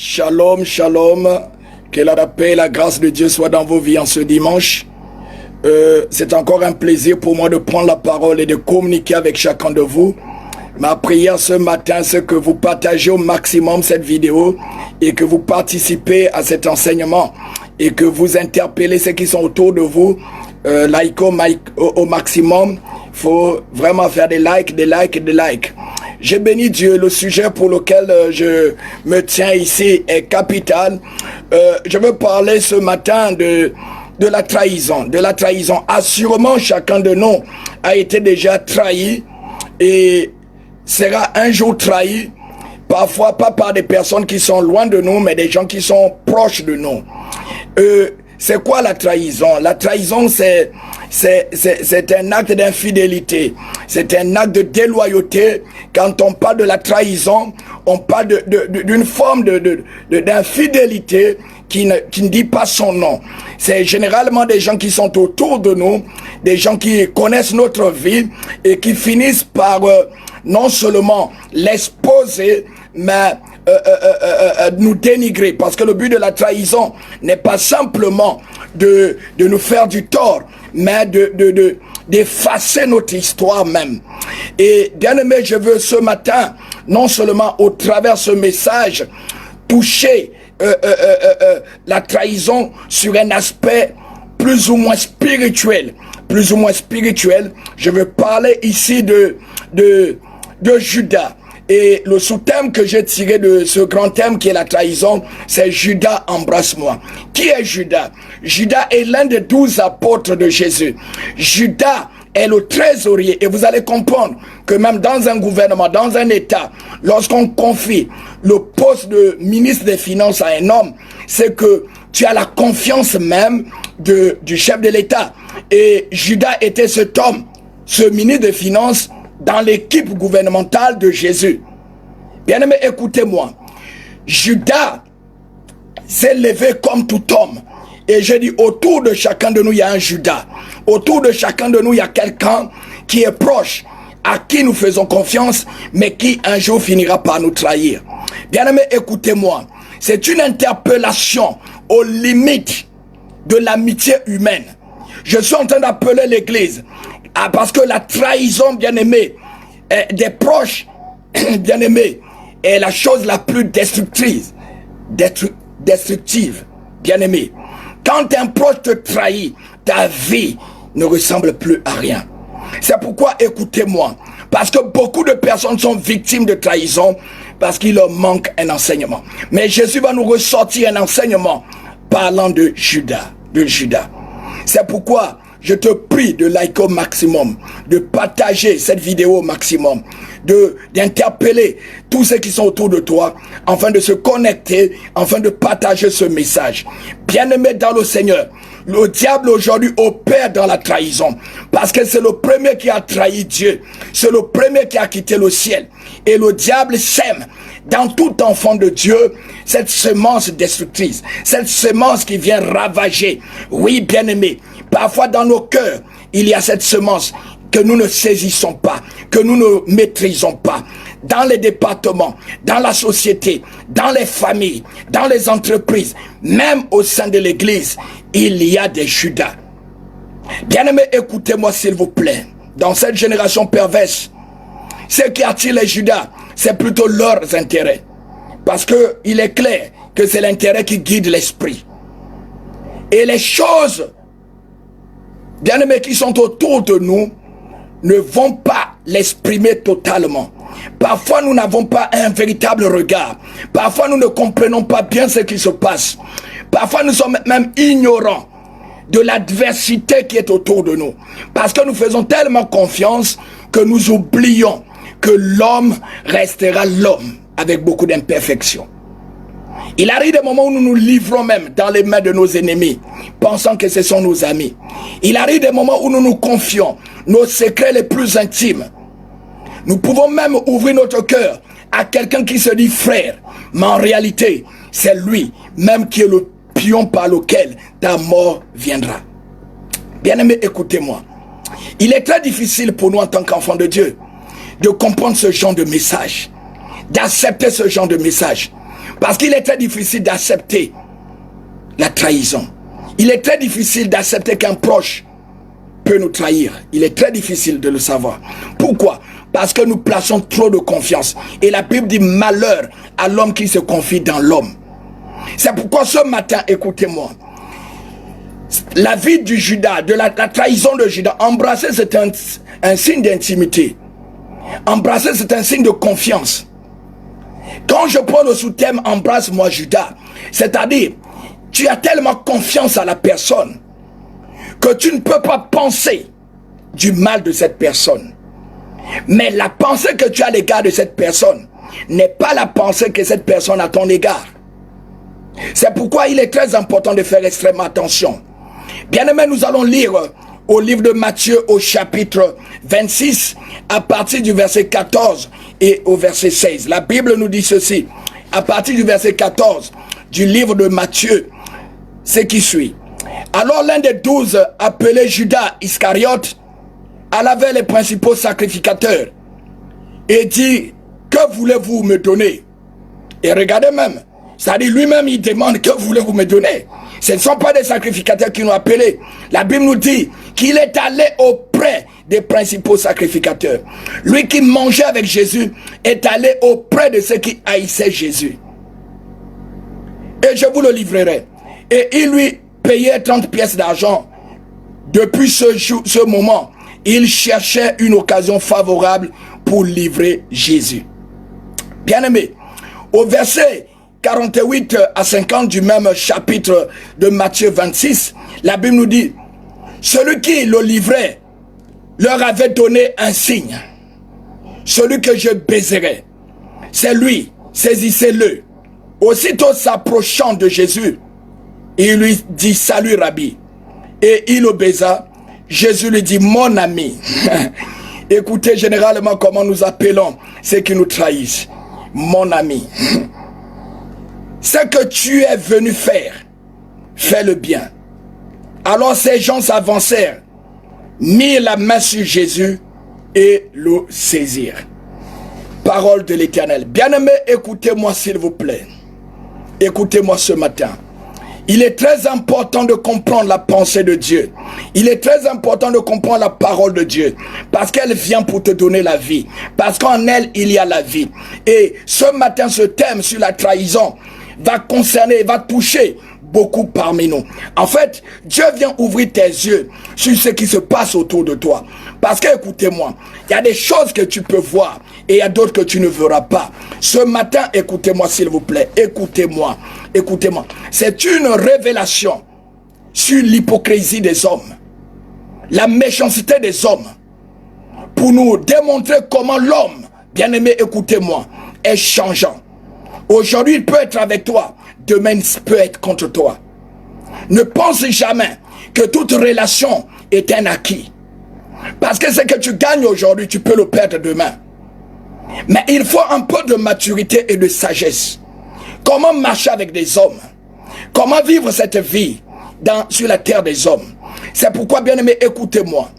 Shalom, shalom. Que la paix et la grâce de Dieu soient dans vos vies en ce dimanche. C'est encore un plaisir pour moi de prendre la parole et de communiquer avec chacun de vous. Ma prière ce matin, c'est que vous partagez au maximum cette vidéo et que vous participez à cet enseignement et que vous interpellez ceux qui sont autour de vous. Like au maximum. Il faut vraiment faire des likes. J'ai béni Dieu. Le sujet pour lequel je me tiens ici est capital. Je veux parler ce matin de la trahison. De la trahison. Assurément, chacun de nous a été déjà trahi et sera un jour trahi. Parfois, pas par des personnes qui sont loin de nous, mais des gens qui sont proches de nous. C'est quoi la trahison? La trahison, c'est un acte d'infidélité. C'est un acte de déloyauté. Quand on parle de la trahison, on parle d'une forme d'infidélité qui ne dit pas son nom. C'est généralement des gens qui sont autour de nous, des gens qui connaissent notre vie et qui finissent par non seulement l'exposer, mais nous dénigrer, parce que le but de la trahison n'est pas simplement de nous faire du tort, mais d'effacer notre histoire même. Et bien aimé, je veux ce matin, non seulement au travers de ce message, toucher la trahison sur un aspect plus ou moins spirituel. Je veux parler ici de Judas. Et le sous-thème que j'ai tiré de ce grand thème qui est la trahison, c'est Judas, embrasse-moi. Qui est Judas? Judas est l'un des 12 apôtres de Jésus. Judas est le trésorier. Et vous allez comprendre que même dans un gouvernement, dans un État, lorsqu'on confie le poste de ministre des Finances à un homme, c'est que tu as la confiance même du chef de l'État. Et Judas était cet homme, ce ministre des Finances, dans l'équipe gouvernementale de Jésus. Bien aimé, écoutez-moi. Judas s'est levé comme tout homme. Et je dis, autour de chacun de nous, il y a un Judas. Autour de chacun de nous, il y a quelqu'un qui est proche, à qui nous faisons confiance, mais qui un jour finira par nous trahir. Bien aimé, écoutez-moi. C'est une interpellation aux limites de l'amitié humaine. Je suis en train d'appeler l'Église. Parce que la trahison, bien-aimé, des proches, bien-aimé, est la chose la plus destructrive, bien-aimé. Quand un proche te trahit, ta vie ne ressemble plus à rien. C'est pourquoi, écoutez-moi, parce que beaucoup de personnes sont victimes de trahison, parce qu'il leur manque un enseignement. Mais Jésus va nous ressortir un enseignement parlant de Judas. C'est pourquoi je te prie de liker au maximum, de partager cette vidéo au maximum, d'interpeller tous ceux qui sont autour de toi, afin de se connecter, afin de partager ce message. Bien-aimé dans le Seigneur, le diable aujourd'hui opère dans la trahison, parce que c'est le premier qui a trahi Dieu, c'est le premier qui a quitté le ciel, et le diable sème dans tout enfant de Dieu cette semence destructrice, cette semence qui vient ravager. Oui, bien-aimé, parfois dans nos cœurs, il y a cette semence que nous ne saisissons pas, que nous ne maîtrisons pas. Dans les départements, dans la société, dans les familles, dans les entreprises, même au sein de l'église, il y a des Judas. Bien-aimés, écoutez-moi s'il vous plaît. Dans cette génération perverse, ce qui attire les Judas, c'est plutôt leurs intérêts. Parce qu'il est clair que c'est l'intérêt qui guide l'esprit. Et les choses, bien-aimés, qui sont autour de nous, ne vont pas l'exprimer totalement. Parfois, nous n'avons pas un véritable regard. Parfois, nous ne comprenons pas bien ce qui se passe. Parfois, nous sommes même ignorants de l'adversité qui est autour de nous. Parce que nous faisons tellement confiance que nous oublions que l'homme restera l'homme avec beaucoup d'imperfections. Il arrive des moments où nous nous livrons même dans les mains de nos ennemis, pensant que ce sont nos amis. Il arrive des moments où nous nous confions nos secrets les plus intimes. Nous pouvons même ouvrir notre cœur à quelqu'un qui se dit frère, mais en réalité, c'est lui même qui est le pion par lequel ta mort viendra. Bien-aimé, écoutez-moi. Il est très difficile pour nous en tant qu'enfants de Dieu de comprendre ce genre de message, d'accepter ce genre de message. Parce qu'il est très difficile d'accepter la trahison. Il est très difficile d'accepter qu'un proche peut nous trahir. Il est très difficile de le savoir. Pourquoi? Parce que nous plaçons trop de confiance. Et la Bible dit malheur à l'homme qui se confie dans l'homme. C'est pourquoi ce matin, écoutez-moi, la vie du Judas, de la trahison de Judas, embrasser c'est un signe d'intimité. Embrasser c'est un signe de confiance. Quand je prends le sous-thème embrasse-moi Judas, c'est-à-dire tu as tellement confiance à la personne que tu ne peux pas penser du mal de cette personne. Mais la pensée que tu as à l'égard de cette personne n'est pas la pensée que cette personne a à ton égard. C'est pourquoi il est très important de faire extrêmement attention. Bien-aimés, nous allons lire au livre de Matthieu au chapitre 26 à partir du verset 14 et au verset 16. La Bible nous dit ceci, à partir du verset 14 du livre de Matthieu, ce qui suit. Alors l'un des 12, appelé Judas Iscariote, alla vers les principaux sacrificateurs et dit, que voulez-vous me donner? Et regardez même, c'est-à-dire lui-même il demande, que voulez-vous me donner? Ce ne sont pas des sacrificateurs qui l'ont appelé. La Bible nous dit qu'il est allé auprès des principaux sacrificateurs. Lui qui mangeait avec Jésus est allé auprès de ceux qui haïssaient Jésus. Et je vous le livrerai. Et il lui payait 30 pièces d'argent. Depuis ce moment, il cherchait une occasion favorable pour livrer Jésus. Bien-aimé, au verset 48 à 50 du même chapitre de Matthieu 26, la Bible nous dit, celui qui le livrait leur avait donné un signe. Celui que je baiserai, c'est lui, saisissez-le. Aussitôt s'approchant de Jésus, il lui dit, salut Rabbi. Et il le baisa. Jésus lui dit, mon ami. Écoutez généralement comment nous appelons ceux qui nous trahissent. Mon ami. Ce que tu es venu faire, fais-le bien. Alors ces gens s'avancèrent, mirent la main sur Jésus et le saisirent. Parole de l'Éternel. Bien-aimés, écoutez-moi s'il vous plaît. Écoutez-moi ce matin. Il est très important de comprendre la pensée de Dieu. Il est très important de comprendre la parole de Dieu. Parce qu'elle vient pour te donner la vie. Parce qu'en elle, il y a la vie. Et ce matin, ce thème sur la trahison va concerner, va toucher beaucoup parmi nous. En fait, Dieu vient ouvrir tes yeux sur ce qui se passe autour de toi. Parce que, écoutez-moi, il y a des choses que tu peux voir et il y a d'autres que tu ne verras pas. Ce matin, écoutez-moi s'il vous plaît, écoutez-moi, écoutez-moi. C'est une révélation sur l'hypocrisie des hommes, la méchanceté des hommes, pour nous démontrer comment l'homme, bien-aimé, écoutez-moi, est changeant. Aujourd'hui, il peut être avec toi, demain, il peut être contre toi. Ne pense jamais que toute relation est un acquis. Parce que ce que tu gagnes aujourd'hui, tu peux le perdre demain. Mais il faut un peu de maturité et de sagesse. Comment marcher avec des hommes? Comment vivre cette vie sur la terre des hommes? C'est pourquoi, bien-aimé, écoutez-moi.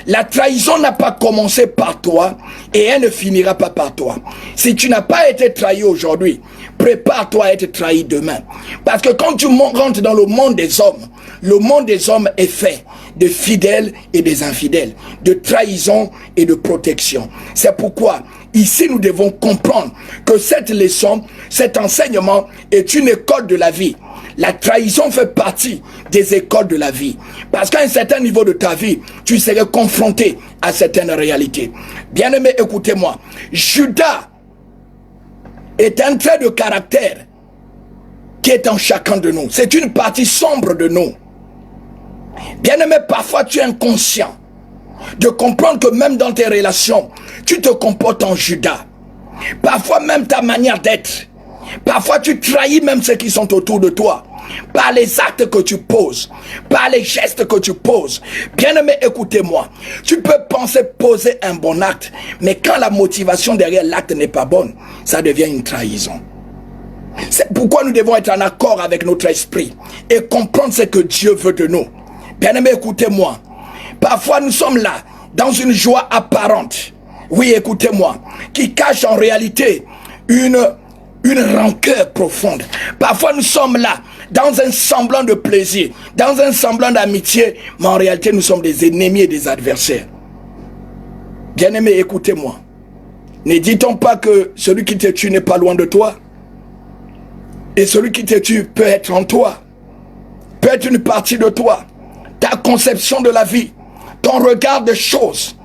La trahison n'a pas commencé par toi et elle ne finira pas par toi. Si tu n'as pas été trahi aujourd'hui, prépare-toi à être trahi demain. Parce que quand tu rentres dans le monde des hommes est fait de fidèles et des infidèles, de trahison et de protection. C'est pourquoi ici nous devons comprendre que cette leçon, cet enseignement est une école de la vie. La trahison fait partie des écoles de la vie. Parce qu'à un certain niveau de ta vie, tu serais confronté à certaines réalités. Bien-aimé, écoutez-moi. Judas est un trait de caractère qui est en chacun de nous. C'est une partie sombre de nous. Bien-aimé, parfois tu es inconscient de comprendre que même dans tes relations, tu te comportes en Judas. Parfois même ta manière d'être. Parfois tu trahis même ceux qui sont autour de toi. Par les actes que tu poses. Par les gestes que tu poses. Bien-aimé, écoutez-moi. Tu peux penser poser un bon acte. Mais quand la motivation derrière l'acte n'est pas bonne, ça devient une trahison. C'est pourquoi nous devons être en accord avec notre esprit. Et comprendre ce que Dieu veut de nous. Bien-aimé, écoutez-moi. Parfois nous sommes là, dans une joie apparente. Oui, écoutez-moi. Qui cache en réalité une une rancœur profonde. Parfois nous sommes là, dans un semblant de plaisir, dans un semblant d'amitié, mais en réalité nous sommes des ennemis et des adversaires. Bien-aimé, écoutez-moi. Ne dit-on pas que celui qui te tue n'est pas loin de toi? Et celui qui te tue peut être en toi, peut être une partie de toi. Ta conception de la vie, ton regard des choses,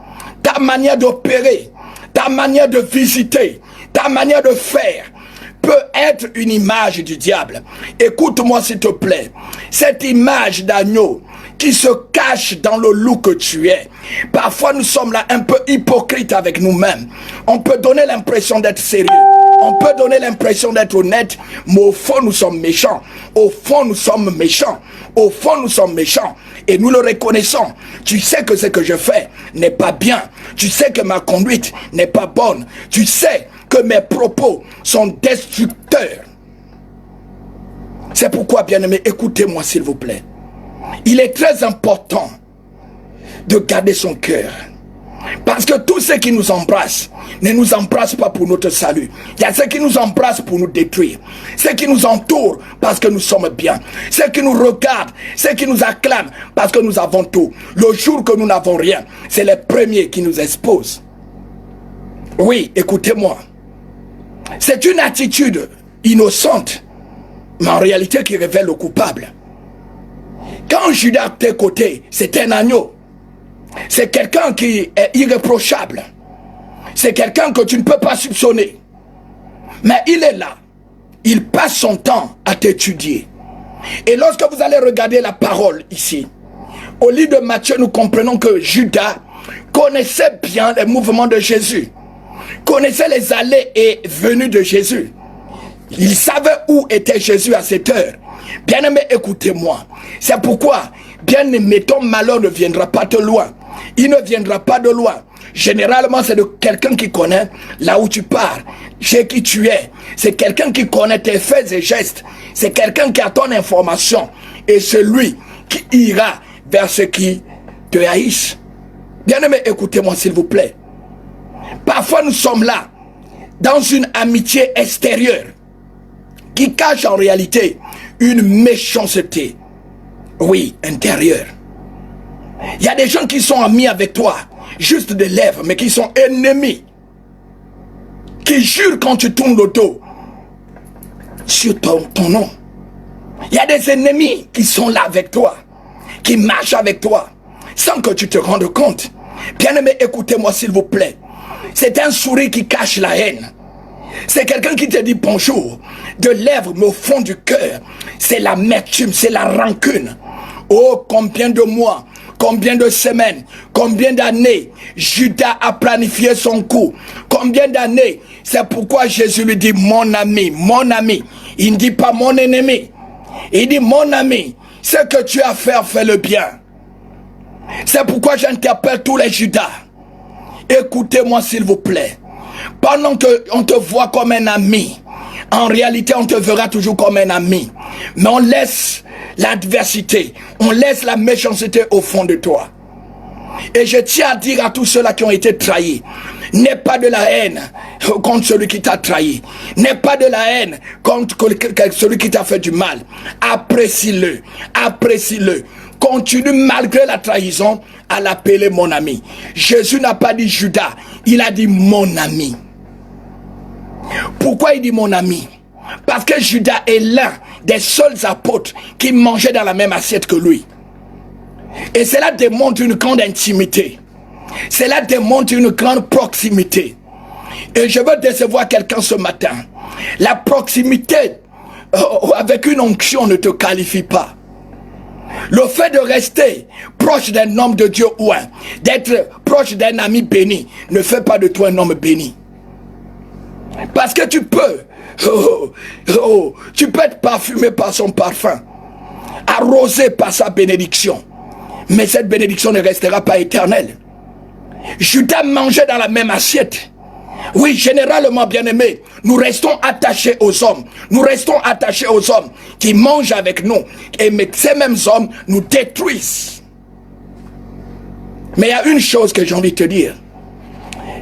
ta manière d'opérer, ta manière de visiter, ta manière de faire, peut être une image du diable. Écoute-moi s'il te plaît. Cette image d'agneau qui se cache dans le loup que tu es. Parfois nous sommes là un peu hypocrites avec nous-mêmes. On peut donner l'impression d'être sérieux. On peut donner l'impression d'être honnête, mais au fond nous sommes méchants. Au fond nous sommes méchants. Au fond nous sommes méchants. Et nous le reconnaissons. Tu sais que ce que je fais n'est pas bien. Tu sais que ma conduite n'est pas bonne. Tu sais que mes propos sont destructeurs. C'est pourquoi, bien-aimé, écoutez-moi s'il vous plaît. Il est très important de garder son cœur. Parce que tous ceux qui nous embrassent ne nous embrassent pas pour notre salut. Il y a ceux qui nous embrassent pour nous détruire. Ceux qui nous entourent parce que nous sommes bien. Ceux qui nous regardent, ceux qui nous acclament parce que nous avons tout. Le jour que nous n'avons rien, c'est les premiers qui nous exposent. Oui, écoutez-moi. C'est une attitude innocente, mais en réalité qui révèle le coupable. Quand Judas à tes côtés, c'est un agneau. C'est quelqu'un qui est irréprochable. C'est quelqu'un que tu ne peux pas soupçonner. Mais il est là. Il passe son temps à t'étudier. Et lorsque vous allez regarder la parole ici, au livre de Matthieu, nous comprenons que Judas connaissait bien les mouvements de Jésus. Connaissait les allées et venues de Jésus. Il savait où était Jésus à cette heure. Bien-aimé, écoutez-moi. C'est pourquoi, bien-aimé, ton malheur ne viendra pas de loin. Il ne viendra pas de loin. Généralement, c'est de quelqu'un qui connaît là où tu pars, chez qui tu es. C'est quelqu'un qui connaît tes faits et gestes. C'est quelqu'un qui a ton information. Et c'est lui qui ira vers ceux qui te haïssent. Bien-aimé, écoutez-moi s'il vous plaît. Parfois, nous sommes là, dans une amitié extérieure, qui cache en réalité une méchanceté, oui, intérieure. Il y a des gens qui sont amis avec toi, juste des lèvres, mais qui sont ennemis, qui jurent quand tu tournes le dos sur ton nom. Il y a des ennemis qui sont là avec toi, qui marchent avec toi, sans que tu te rendes compte. Bien-aimé, écoutez-moi s'il vous plaît. C'est un sourire qui cache la haine. C'est quelqu'un qui te dit bonjour, de lèvres, mais au fond du cœur, c'est l'amertume, c'est la rancune. Oh, combien de mois, combien de semaines, combien d'années Judas a planifié son coup. Combien d'années? C'est pourquoi Jésus lui dit mon ami, mon ami. Il ne dit pas mon ennemi. Il dit mon ami, ce que tu as à faire, fais-le bien. C'est pourquoi j'interpelle tous les Judas. Écoutez-moi s'il vous plaît. Pendant qu'on te voit comme un ami, en réalité on te verra toujours comme un ami. Mais on laisse l'adversité, on laisse la méchanceté au fond de toi. Et je tiens à dire à tous ceux-là qui ont été trahis, n'aie pas de la haine contre celui qui t'a trahi. N'aie pas de la haine contre celui qui t'a fait du mal. Apprécie-le, apprécie-le. Continue malgré la trahison à l'appeler mon ami. Jésus n'a pas dit Judas, il a dit mon ami. Pourquoi il dit mon ami? Parce que Judas est l'un des seuls apôtres qui mangeaient dans la même assiette que lui. Et cela démontre une grande intimité. Cela démontre une grande proximité. Et je veux décevoir quelqu'un ce matin. La proximité avec une onction ne te qualifie pas. Le fait de rester proche d'un homme de Dieu ou d'être proche d'un ami béni ne fait pas de toi un homme béni. Parce que tu peux être parfumé par son parfum, arrosé par sa bénédiction, mais cette bénédiction ne restera pas éternelle. Judas mangeait dans la même assiette. Oui, généralement, bien-aimés, nous restons attachés aux hommes. Nous restons attachés aux hommes qui mangent avec nous. Et ces mêmes hommes nous détruisent. Mais il y a une chose que j'ai envie de te dire.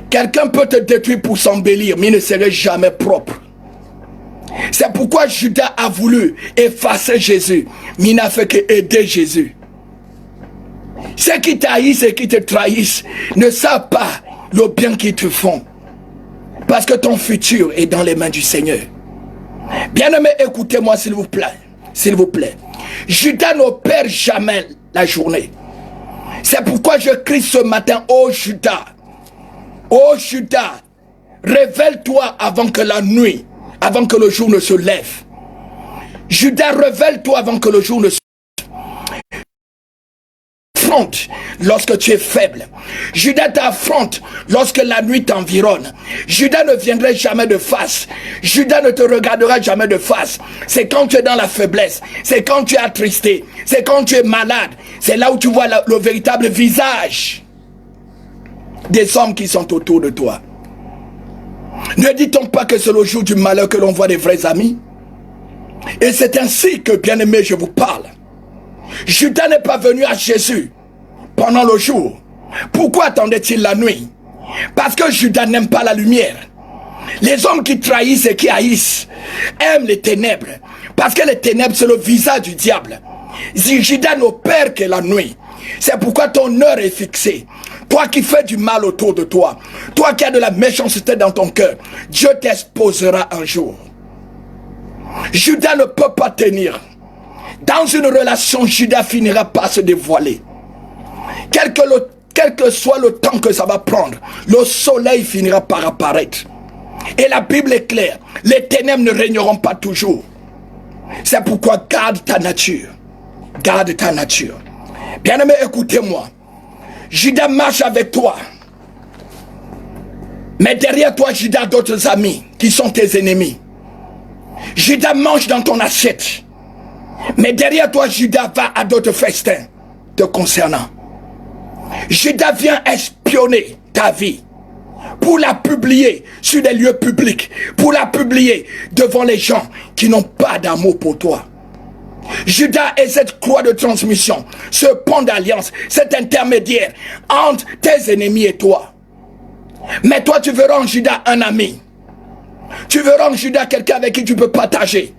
Quelqu'un peut te détruire pour s'embellir, mais il ne serait jamais propre. C'est pourquoi Judas a voulu effacer Jésus, mais il n'a fait qu'aider Jésus. Ceux qui t'haïssent et qui te trahissent ne savent pas le bien qu'ils te font. Parce que ton futur est dans les mains du Seigneur. Bien-aimés, écoutez-moi s'il vous plaît. S'il vous plaît. Judas ne perd jamais la journée. C'est pourquoi je crie ce matin, ô Judas, révèle-toi avant que la nuit, avant que le jour ne se lève. Judas, révèle-toi avant que le jour ne se t'affronte lorsque tu es faible. Judas t'affronte lorsque la nuit t'environne. Judas ne viendrait jamais de face. Judas ne te regardera jamais de face. C'est quand tu es dans la faiblesse. C'est quand tu es attristé. C'est quand tu es malade. C'est là où tu vois le véritable visage des hommes qui sont autour de toi. Ne dit-on pas que c'est le jour du malheur que l'on voit des vrais amis? Et c'est ainsi que, bien-aimé, je vous parle. Judas n'est pas venu à Jésus pendant le jour. Pourquoi attendait-il la nuit? Parce que Judas n'aime pas la lumière. Les hommes qui trahissent et qui haïssent aiment les ténèbres. Parce que les ténèbres, c'est le visage du diable. Judas n'opère que la nuit. C'est pourquoi ton heure est fixée. Toi qui fais du mal autour de toi, toi qui as de la méchanceté dans ton cœur, Dieu t'exposera un jour. Judas ne peut pas tenir. Dans une relation, Judas finira par se dévoiler. Quel que soit le temps que ça va prendre, le soleil finira par apparaître. Et la Bible est claire, les ténèbres ne régneront pas toujours. C'est pourquoi garde ta nature. Garde ta nature. Bien-aimé, écoutez-moi. Judas marche avec toi. Mais derrière toi, Judas a d'autres amis qui sont tes ennemis. Judas mange dans ton assiette. Mais derrière toi, Judas va à d'autres festins te concernant. Judas vient espionner ta vie pour la publier sur des lieux publics, pour la publier devant les gens qui n'ont pas d'amour pour toi. Judas est cette croix de transmission, ce pont d'alliance, cet intermédiaire entre tes ennemis et toi. Mais toi, tu verras en Judas un ami. Tu verras en Judas quelqu'un avec qui tu peux partager.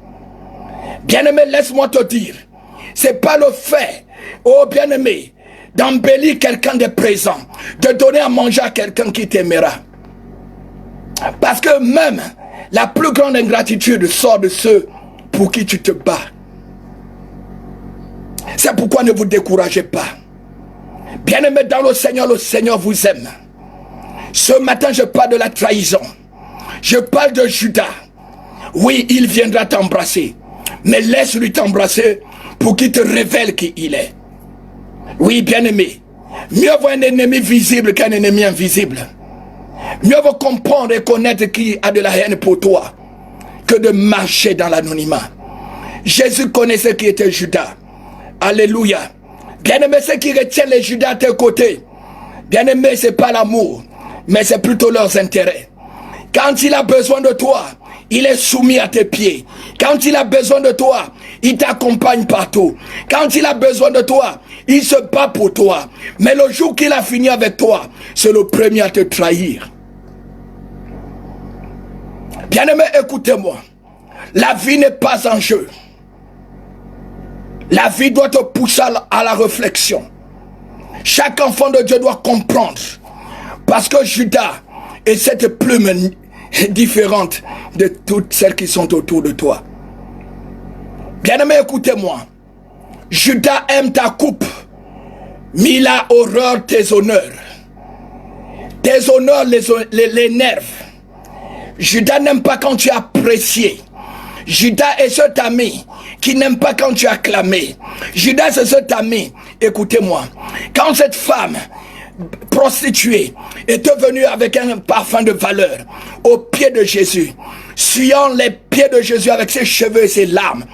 Bien-aimé, laisse-moi te dire, c'est pas le fait, oh bien-aimé, d'embellir quelqu'un de présent, de donner à manger à quelqu'un qui t'aimera. Parce que même la plus grande ingratitude sort de ceux pour qui tu te bats. C'est pourquoi ne vous découragez pas. Bien-aimé dans le Seigneur vous aime. Ce matin, je parle de la trahison. Je parle de Judas. Oui, il viendra t'embrasser. Mais laisse-lui t'embrasser pour qu'il te révèle qui il est. Oui, bien-aimé. Mieux vaut un ennemi visible qu'un ennemi invisible. Mieux vaut comprendre et connaître qui a de la haine pour toi que de marcher dans l'anonymat. Jésus connaissait qui était Judas. Alléluia. Bien-aimé, ceux qui retiennent les Judas à tes côtés, bien-aimé, c'est pas l'amour, mais c'est plutôt leurs intérêts. Quand il a besoin de toi, il est soumis à tes pieds. Quand il a besoin de toi, il t'accompagne partout. Quand il a besoin de toi, il se bat pour toi. Mais le jour qu'il a fini avec toi, c'est le premier à te trahir. Bien-aimé, écoutez-moi. La vie n'est pas en jeu. La vie doit te pousser à la réflexion. Chaque enfant de Dieu doit comprendre. Parce que Judas est cette plume différente de toutes celles qui sont autour de toi. Bien-aimé, écoutez-moi. Judas aime ta coupe, mais il a horreur tes honneurs. Tes honneurs l'énervent. Judas n'aime pas quand tu es apprécié. Judas est cet ami qui n'aime pas quand tu es acclamé. Judas est cet ami, écoutez-moi, quand cette femme prostituée est venue avec un parfum de valeur aux pieds de Jésus, suyant les pieds de Jésus avec ses cheveux et ses larmes,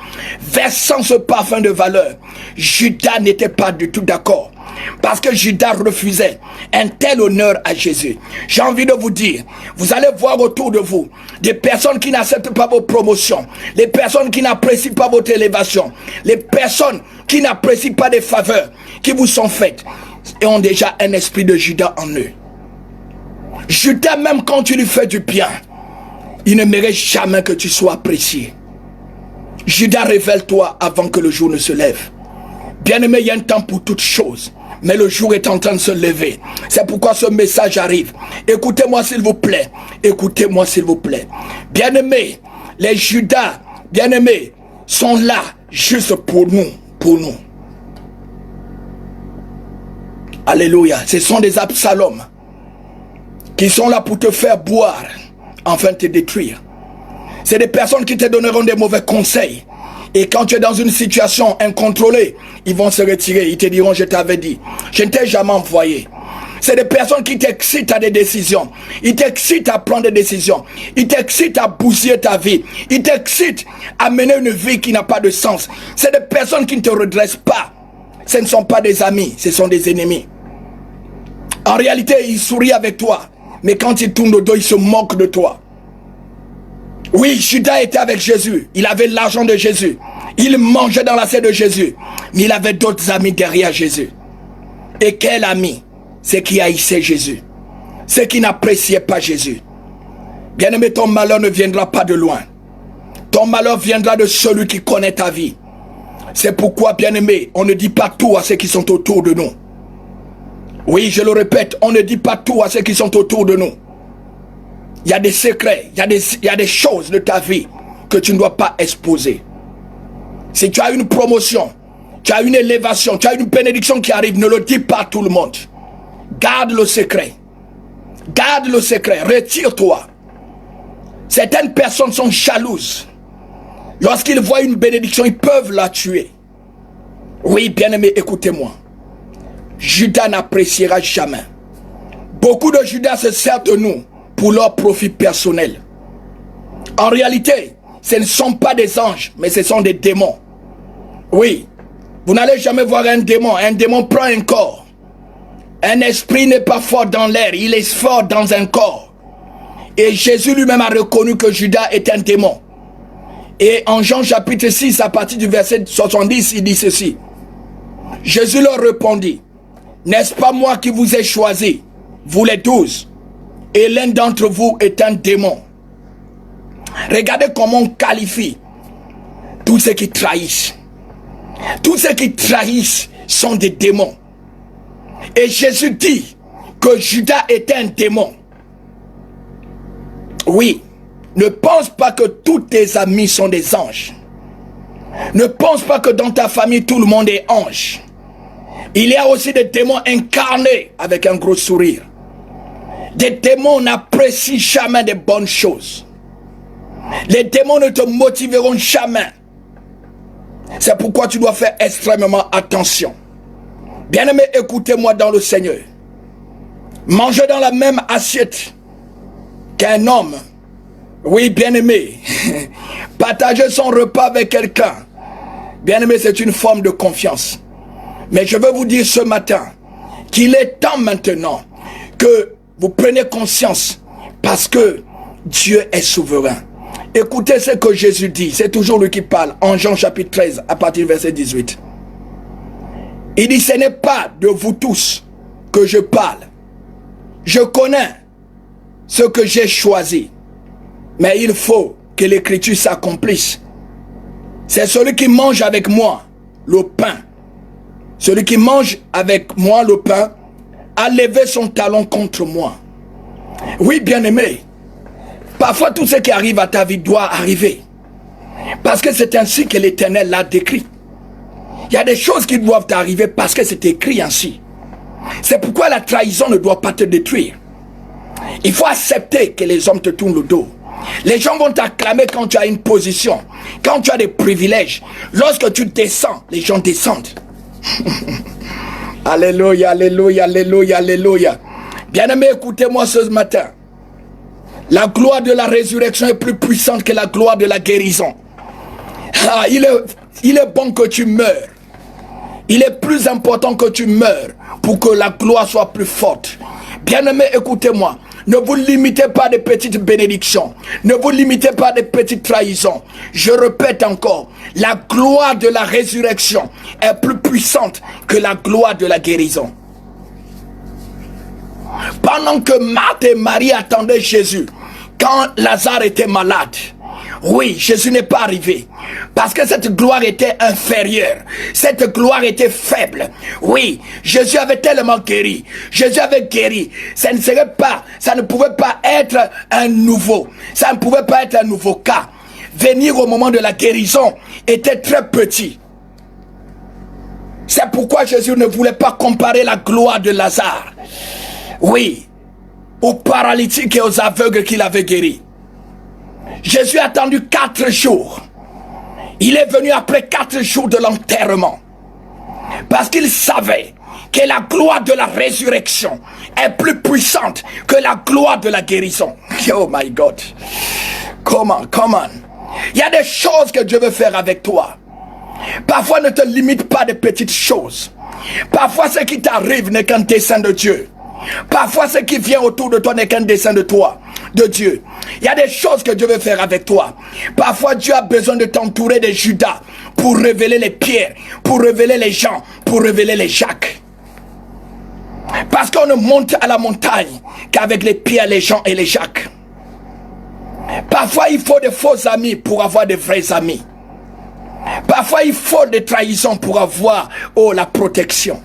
versant ce parfum de valeur, Judas n'était pas du tout d'accord. Parce que Judas refusait un tel honneur à Jésus. J'ai envie de vous dire, vous allez voir autour de vous des personnes qui n'acceptent pas vos promotions, les personnes qui n'apprécient pas votre élévation, les personnes qui n'apprécient pas des faveurs qui vous sont faites et ont déjà un esprit de Judas en eux. Judas, même quand tu lui fais du bien, il ne mérite jamais que tu sois apprécié. Judas, révèle-toi avant que le jour ne se lève. Bien-aimé, il y a un temps pour toutes choses, mais le jour est en train de se lever. C'est pourquoi ce message arrive. Écoutez-moi s'il vous plaît. Écoutez-moi s'il vous plaît. Bien-aimés, les Judas, bien-aimés, sont là juste pour nous. Pour nous. Alléluia. Ce sont des Absalom qui sont là pour te faire boire, afin de te détruire. C'est des personnes qui te donneront des mauvais conseils. Et quand tu es dans une situation incontrôlée, ils vont se retirer. Ils te diront, je t'avais dit. Je ne t'ai jamais envoyé. C'est des personnes qui t'excitent à des décisions. Ils t'excitent à prendre des décisions. Ils t'excitent à bousiller ta vie. Ils t'excitent à mener une vie qui n'a pas de sens. C'est des personnes qui ne te redressent pas. Ce ne sont pas des amis, ce sont des ennemis. En réalité, ils sourient avec toi. Mais quand ils tournent le dos, ils se moquent de toi. Oui, Judas était avec Jésus. Il avait l'argent de Jésus. Il mangeait dans l'assiette de Jésus. Mais il avait d'autres amis derrière Jésus. Et quel ami? C'est qui haïssait Jésus. C'est qui n'appréciait pas Jésus. Bien-aimé, ton malheur ne viendra pas de loin. Ton malheur viendra de celui qui connaît ta vie. C'est pourquoi, bien-aimé, on ne dit pas tout à ceux qui sont autour de nous. Oui, je le répète, on ne dit pas tout à ceux qui sont autour de nous. Il y a des secrets, il y a des choses de ta vie que tu ne dois pas exposer. Si tu as une promotion, tu as une élévation, tu as une bénédiction qui arrive, ne le dis pas à tout le monde. Garde le secret. Garde le secret, retire-toi. Certaines personnes sont jalouses. Lorsqu'ils voient une bénédiction, ils peuvent la tuer. Oui, bien-aimé, écoutez-moi. Judas n'appréciera jamais. Beaucoup de Judas se servent de nous pour leur profit personnel. En réalité, ce ne sont pas des anges, mais ce sont des démons. Oui, vous n'allez jamais voir un démon. Un démon prend un corps. Un esprit n'est pas fort dans l'air, il est fort dans un corps. Et Jésus lui-même a reconnu que Judas est un démon. Et en Jean chapitre 6, à partir du verset 70, il dit ceci. Jésus leur répondit, n'est-ce pas moi qui vous ai choisi, vous les 12, et l'un d'entre vous est un démon. Regardez comment on qualifie tous ceux qui trahissent. Tous ceux qui trahissent sont des démons. Et Jésus dit que Judas est un démon. Oui, ne pense pas que tous tes amis sont des anges. Ne pense pas que dans ta famille tout le monde est ange. Il y a aussi des démons incarnés avec un gros sourire. Des démons n'apprécient jamais de bonnes choses. Les démons ne te motiveront jamais. C'est pourquoi tu dois faire extrêmement attention. Bien-aimé, écoutez-moi dans le Seigneur. Manger dans la même assiette qu'un homme. Oui, bien-aimé. Partager son repas avec quelqu'un. Bien-aimé, c'est une forme de confiance. Mais je veux vous dire ce matin qu'il est temps maintenant que vous preniez conscience parce que Dieu est souverain. Écoutez ce que Jésus dit, c'est toujours lui qui parle, en Jean chapitre 13, à partir du verset 18. Il dit, ce n'est pas de vous tous que je parle. Je connais ce que j'ai choisi, mais il faut que l'écriture s'accomplisse. C'est celui qui mange avec moi le pain. Celui qui mange avec moi le pain a levé son talon contre moi. Oui, bien-aimé, parfois tout ce qui arrive à ta vie doit arriver. Parce que c'est ainsi que l'Éternel l'a décrit. Il y a des choses qui doivent arriver parce que c'est écrit ainsi. C'est pourquoi la trahison ne doit pas te détruire. Il faut accepter que les hommes te tournent le dos. Les gens vont t'acclamer quand tu as une position, quand tu as des privilèges. Lorsque tu descends, les gens descendent. Alléluia, alléluia, alléluia, alléluia. Bien-aimé, écoutez-moi ce matin. La gloire de la résurrection est plus puissante que la gloire de la guérison. Ah, il est bon que tu meurs. Il est plus important que tu meurs pour que la gloire soit plus forte. Bien-aimé, écoutez-moi. Ne vous limitez pas à des petites bénédictions. Ne vous limitez pas à des petites trahisons. Je répète encore, la gloire de la résurrection est plus puissante que la gloire de la guérison. Pendant que Marthe et Marie attendaient Jésus, quand Lazare était malade, oui, Jésus n'est pas arrivé. Parce que cette gloire était inférieure. Cette gloire était faible. Oui, Jésus avait tellement guéri. Jésus avait guéri. Ça ne pouvait pas être un nouveau. Ça ne pouvait pas être un nouveau cas. Venir au moment de la guérison était très petit. C'est pourquoi Jésus ne voulait pas comparer la gloire de Lazare. Oui, aux paralytiques et aux aveugles qu'il avait guéris. Jésus a attendu 4 jours. Il est venu après 4 jours de l'enterrement. Parce qu'il savait que la gloire de la résurrection est plus puissante que la gloire de la guérison. Oh my God. Come on. Il y a des choses que Dieu veut faire avec toi. Parfois, ne te limite pas des petites choses. Parfois, ce qui t'arrive n'est qu'un dessein de Dieu. Parfois, ce qui vient autour de toi n'est qu'un dessein de toi, de Dieu. Il y a des choses que Dieu veut faire avec toi. Parfois, Dieu a besoin de t'entourer de Judas pour révéler les Pierres, pour révéler les Jean, pour révéler les Jacques. Parce qu'on ne monte à la montagne qu'avec les Pierres, les Jean et les Jacques. Parfois, il faut de faux amis pour avoir de vrais amis. Parfois, il faut des trahisons pour avoir la protection.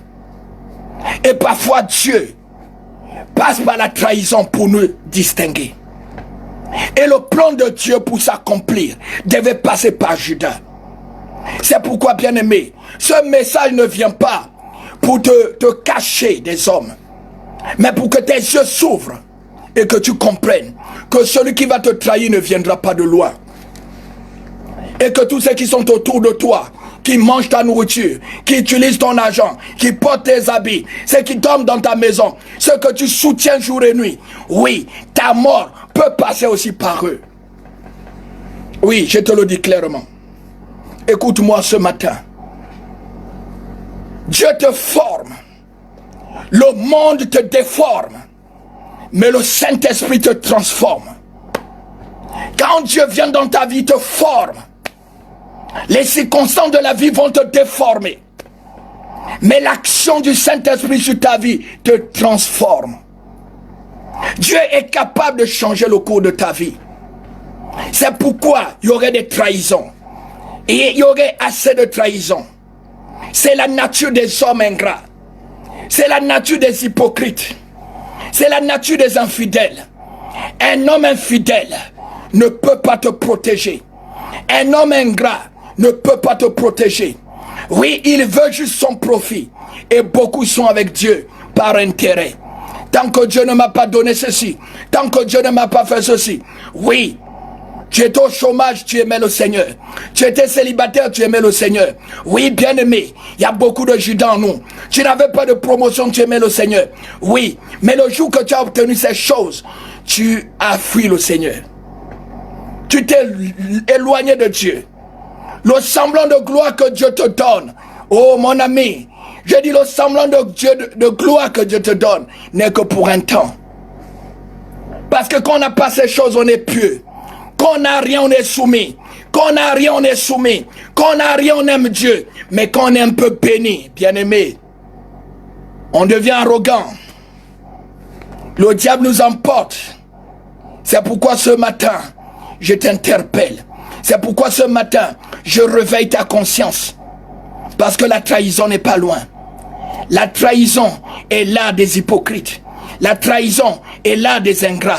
Et parfois, Dieu passe par la trahison pour nous distinguer. Et le plan de Dieu pour s'accomplir devait passer par Judas. C'est pourquoi, bien-aimé, ce message ne vient pas pour te cacher des hommes, mais pour que tes yeux s'ouvrent et que tu comprennes que celui qui va te trahir ne viendra pas de loin. Et que tous ceux qui sont autour de toi, qui mangent ta nourriture, qui utilisent ton argent, qui portent tes habits, ceux qui dorment dans ta maison, ceux que tu soutiens jour et nuit, oui, ta mort peut passer aussi par eux. Oui, je te le dis clairement. Écoute-moi ce matin. Dieu te forme. Le monde te déforme. Mais le Saint-Esprit te transforme. Quand Dieu vient dans ta vie, te forme. Les circonstances de la vie vont te déformer. Mais l'action du Saint-Esprit sur ta vie te transforme. Dieu est capable de changer le cours de ta vie. C'est pourquoi il y aurait des trahisons. Et il y aurait assez de trahisons. C'est la nature des hommes ingrats. C'est la nature des hypocrites. C'est la nature des infidèles. Un homme infidèle ne peut pas te protéger. Un homme ingrat ne peut pas te protéger. Oui, il veut juste son profit. Et beaucoup sont avec Dieu par intérêt. Tant que Dieu ne m'a pas donné ceci, tant que Dieu ne m'a pas fait ceci, oui, tu étais au chômage, tu aimais le Seigneur. Tu étais célibataire, tu aimais le Seigneur. Oui, bien-aimé, il y a beaucoup de Judas en nous. Tu n'avais pas de promotion, tu aimais le Seigneur. Oui, mais le jour que tu as obtenu ces choses, tu as fui le Seigneur. Tu t'es éloigné de Dieu. Le semblant de gloire que Dieu te donne, oh mon ami, je dis le semblant de gloire que Dieu te donne n'est que pour un temps. Parce que quand on n'a pas ces choses, on est pieux. Quand on n'a rien, on est soumis. Quand on n'a rien, on est soumis. Quand on n'a rien, on aime Dieu. Mais quand on est un peu béni, bien-aimé, on devient arrogant. Le diable nous emporte. C'est pourquoi ce matin, je t'interpelle. C'est pourquoi ce matin, je réveille ta conscience. Parce que la trahison n'est pas loin. La trahison est là des hypocrites. La trahison est là des ingrats.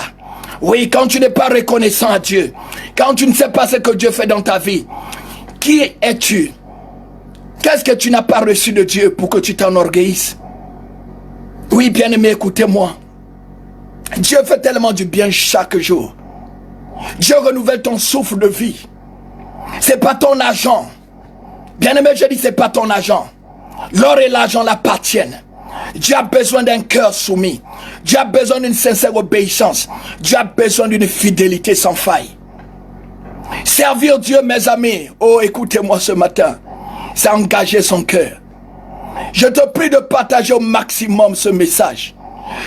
Oui, quand tu n'es pas reconnaissant à Dieu, quand tu ne sais pas ce que Dieu fait dans ta vie, qui es-tu? Qu'est-ce que tu n'as pas reçu de Dieu pour que tu t'enorgueillisses? Oui, bien-aimé, écoutez-moi. Dieu fait tellement du bien chaque jour. Dieu renouvelle ton souffle de vie. C'est pas ton argent. Bien-aimé, je dis, c'est pas ton argent. L'or et l'argent l'appartiennent. Dieu a besoin d'un cœur soumis. Dieu a besoin d'une sincère obéissance. Dieu a besoin d'une fidélité sans faille. Servir Dieu, mes amis, oh, écoutez-moi ce matin, c'est engager son cœur. Je te prie de partager au maximum ce message.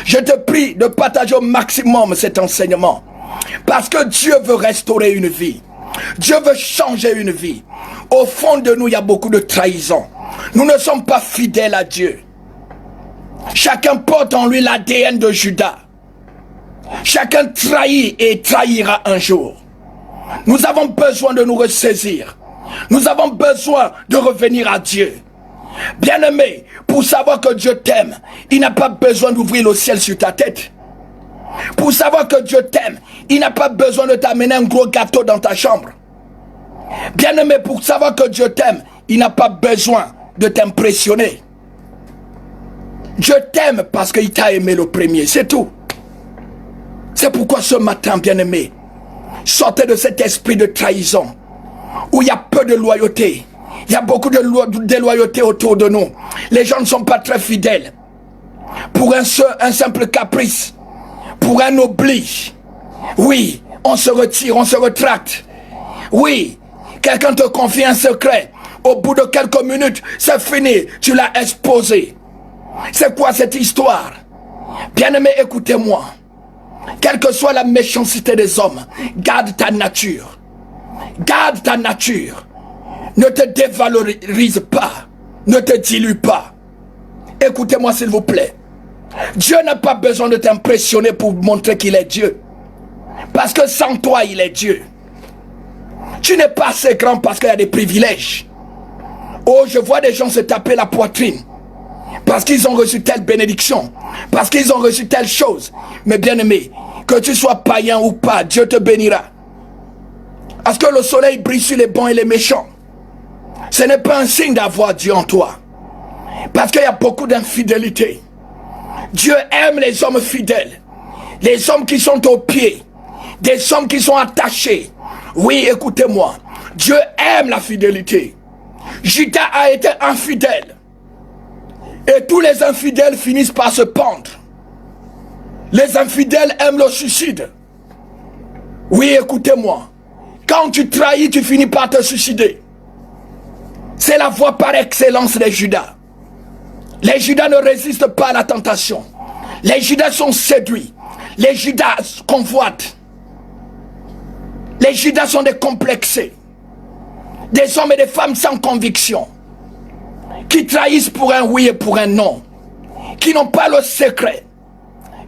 Je te prie de partager au maximum cet enseignement. Parce que Dieu veut restaurer une vie. Dieu veut changer une vie. Au fond de nous, il y a beaucoup de trahison. Nous ne sommes pas fidèles à Dieu. Chacun porte en lui l'ADN de Judas. Chacun trahit et trahira un jour. Nous avons besoin de nous ressaisir. Nous avons besoin de revenir à Dieu. Bien-aimé, pour savoir que Dieu t'aime, il n'a pas besoin d'ouvrir le ciel sur ta tête. Pour savoir que Dieu t'aime, il n'a pas besoin de t'amener un gros gâteau dans ta chambre. Bien-aimé, pour savoir que Dieu t'aime, il n'a pas besoin de t'impressionner. Dieu t'aime parce qu'il t'a aimé le premier, c'est tout. C'est pourquoi ce matin, bien-aimé, sortez de cet esprit de trahison où il y a peu de loyauté. Il y a beaucoup de déloyauté autour de nous. Les gens ne sont pas très fidèles. Pour un simple caprice, pour un oubli, oui, on se retire, on se rétracte. Oui, quelqu'un te confie un secret. Au bout de quelques minutes, c'est fini, tu l'as exposé. C'est quoi cette histoire? Bien-aimé, écoutez-moi. Quelle que soit la méchanceté des hommes, garde ta nature. Garde ta nature. Ne te dévalorise pas. Ne te dilue pas. Écoutez-moi s'il vous plaît. Dieu n'a pas besoin de t'impressionner pour montrer qu'il est Dieu. Parce que sans toi, il est Dieu. Tu n'es pas assez grand parce qu'il y a des privilèges. Oh, je vois des gens se taper la poitrine. Parce qu'ils ont reçu telle bénédiction. Parce qu'ils ont reçu telle chose. Mais bien aimé, que tu sois païen ou pas, Dieu te bénira. Parce que le soleil brille sur les bons et les méchants. Ce n'est pas un signe d'avoir Dieu en toi. Parce qu'il y a beaucoup d'infidélité. Dieu aime les hommes fidèles. Les hommes qui sont au pied. Des hommes qui sont attachés. Oui, écoutez-moi. Dieu aime la fidélité. Judas a été infidèle. Et tous les infidèles finissent par se pendre. Les infidèles aiment le suicide. Oui, écoutez-moi. Quand tu trahis, tu finis par te suicider. C'est la voie par excellence des Judas. Les Judas ne résistent pas à la tentation. Les Judas sont séduits. Les Judas convoitent. Les Judas sont décomplexés. Des hommes et des femmes sans conviction. Qui trahissent pour un oui et pour un non. Qui n'ont pas le secret.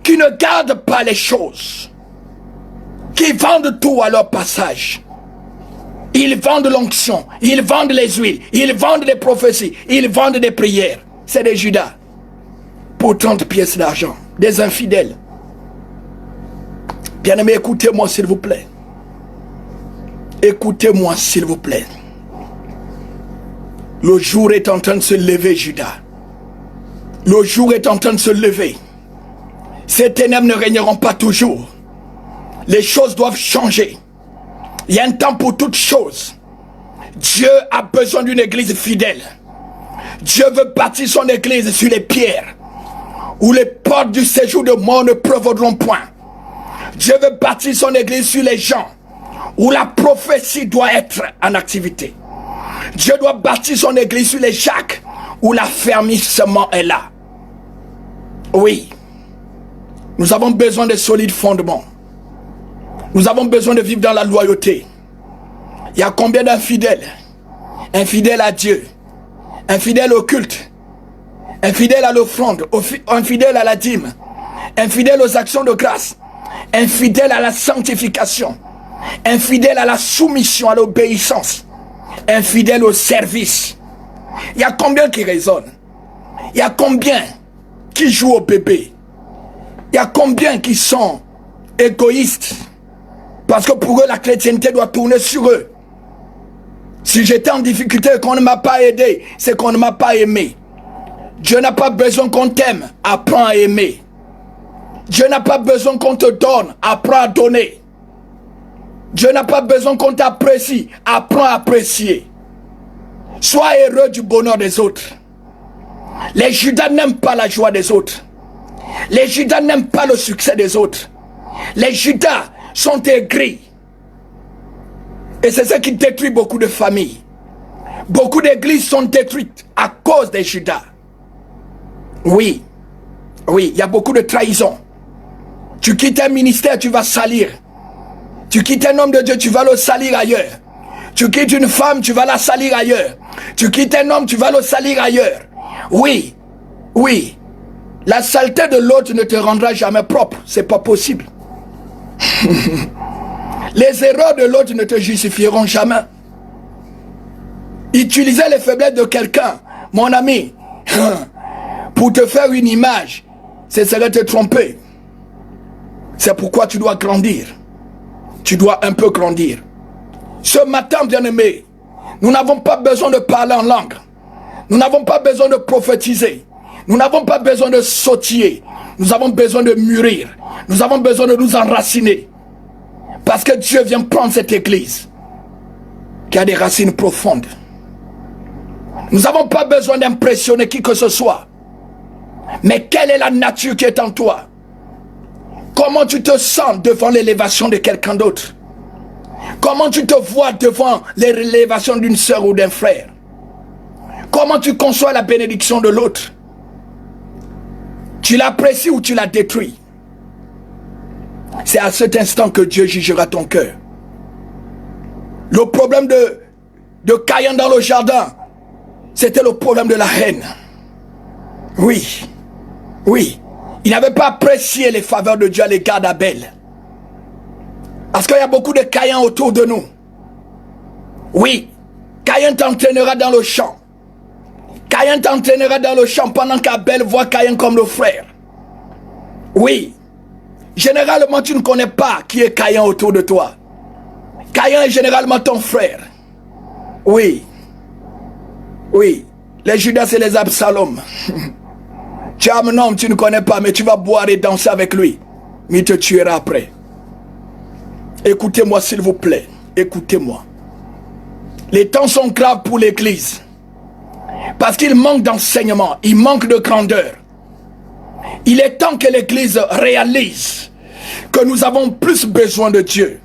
Qui ne gardent pas les choses. Qui vendent tout à leur passage. Ils vendent l'onction, ils vendent les huiles, ils vendent les prophéties, ils vendent des prières. C'est des Judas. Pour 30 pièces d'argent. Des infidèles. Bien-aimés, écoutez-moi s'il vous plaît. Écoutez-moi s'il vous plaît. Le jour est en train de se lever, Judas. Le jour est en train de se lever. Ces ténèbres ne régneront pas toujours. Les choses doivent changer. Il y a un temps pour toutes choses. Dieu a besoin d'une église fidèle. Dieu veut bâtir son église sur les pierres, où les portes du séjour de mort ne prévaudront point. Dieu veut bâtir son église sur les gens, où la prophétie doit être en activité. Dieu doit bâtir son église sur les Jacques, où l'affermissement est là. Oui, nous avons besoin de solides fondements. Nous avons besoin de vivre dans la loyauté. Il y a combien d'infidèles? Infidèles à Dieu, infidèles au culte, infidèles à l'offrande, infidèles à la dîme, infidèles aux actions de grâce, infidèles à la sanctification, infidèles à la soumission, à l'obéissance, infidèles au service. Il y a combien qui raisonnent? Il y a combien qui jouent au bébé? Il y a combien qui sont égoïstes? Parce que pour eux, la chrétienté doit tourner sur eux. Si j'étais en difficulté et qu'on ne m'a pas aidé, c'est qu'on ne m'a pas aimé. Dieu n'a pas besoin qu'on t'aime, apprends à aimer. Dieu n'a pas besoin qu'on te donne, apprends à donner. Dieu n'a pas besoin qu'on t'apprécie, apprends à apprécier. Sois heureux du bonheur des autres. Les Judas n'aiment pas la joie des autres. Les Judas n'aiment pas le succès des autres. Les Judas sont aigris. Et c'est ce qui détruit beaucoup de familles. Beaucoup d'églises sont détruites à cause des Judas. Oui, oui, il y a beaucoup de trahison. Tu quittes un ministère, tu vas salir. Tu quittes un homme de Dieu, tu vas le salir ailleurs. Tu quittes une femme, tu vas la salir ailleurs. Tu quittes un homme, tu vas le salir ailleurs. Oui, oui. La saleté de l'autre ne te rendra jamais propre. C'est pas possible. Les erreurs de l'autre ne te justifieront jamais. Utiliser les faiblesses de quelqu'un, mon ami, pour te faire une image, ce serait te tromper. C'est pourquoi tu dois grandir. Tu dois un peu grandir. Ce matin, bien-aimé, nous n'avons pas besoin de parler en langue. Nous n'avons pas besoin de prophétiser. Nous n'avons pas besoin de sautiller. Nous avons besoin de mûrir. Nous avons besoin de nous enraciner. Parce que Dieu vient prendre cette église qui a des racines profondes. Nous n'avons pas besoin d'impressionner qui que ce soit. Mais quelle est la nature qui est en toi? Comment tu te sens devant l'élévation de quelqu'un d'autre? Comment tu te vois devant l'élévation d'une sœur ou d'un frère? Comment tu conçois la bénédiction de l'autre? Tu l'apprécies ou tu la détruis? C'est à cet instant que Dieu jugera ton cœur. Le problème de Caïn dans le jardin, c'était le problème de la haine. Oui, oui. Il n'avait pas apprécié les faveurs de Dieu à l'égard d'Abel. Parce qu'il y a beaucoup de Caïns autour de nous. Oui, Caïn t'entraînera dans le champ. Caïn t'entraînera dans le champ pendant qu'Abel voit Caïn comme le frère. Oui, généralement tu ne connais pas qui est Caïn autour de toi. Caïn est généralement ton frère. Oui, oui, les Judas et les Absalom. Tu as un homme, tu ne connais pas, mais tu vas boire et danser avec lui. Mais il te tuera après. Écoutez-moi s'il vous plaît, écoutez-moi. Les temps sont graves pour l'église. Parce qu'il manque d'enseignement, il manque de grandeur. Il est temps que l'église réalise que nous avons plus besoin de Dieu.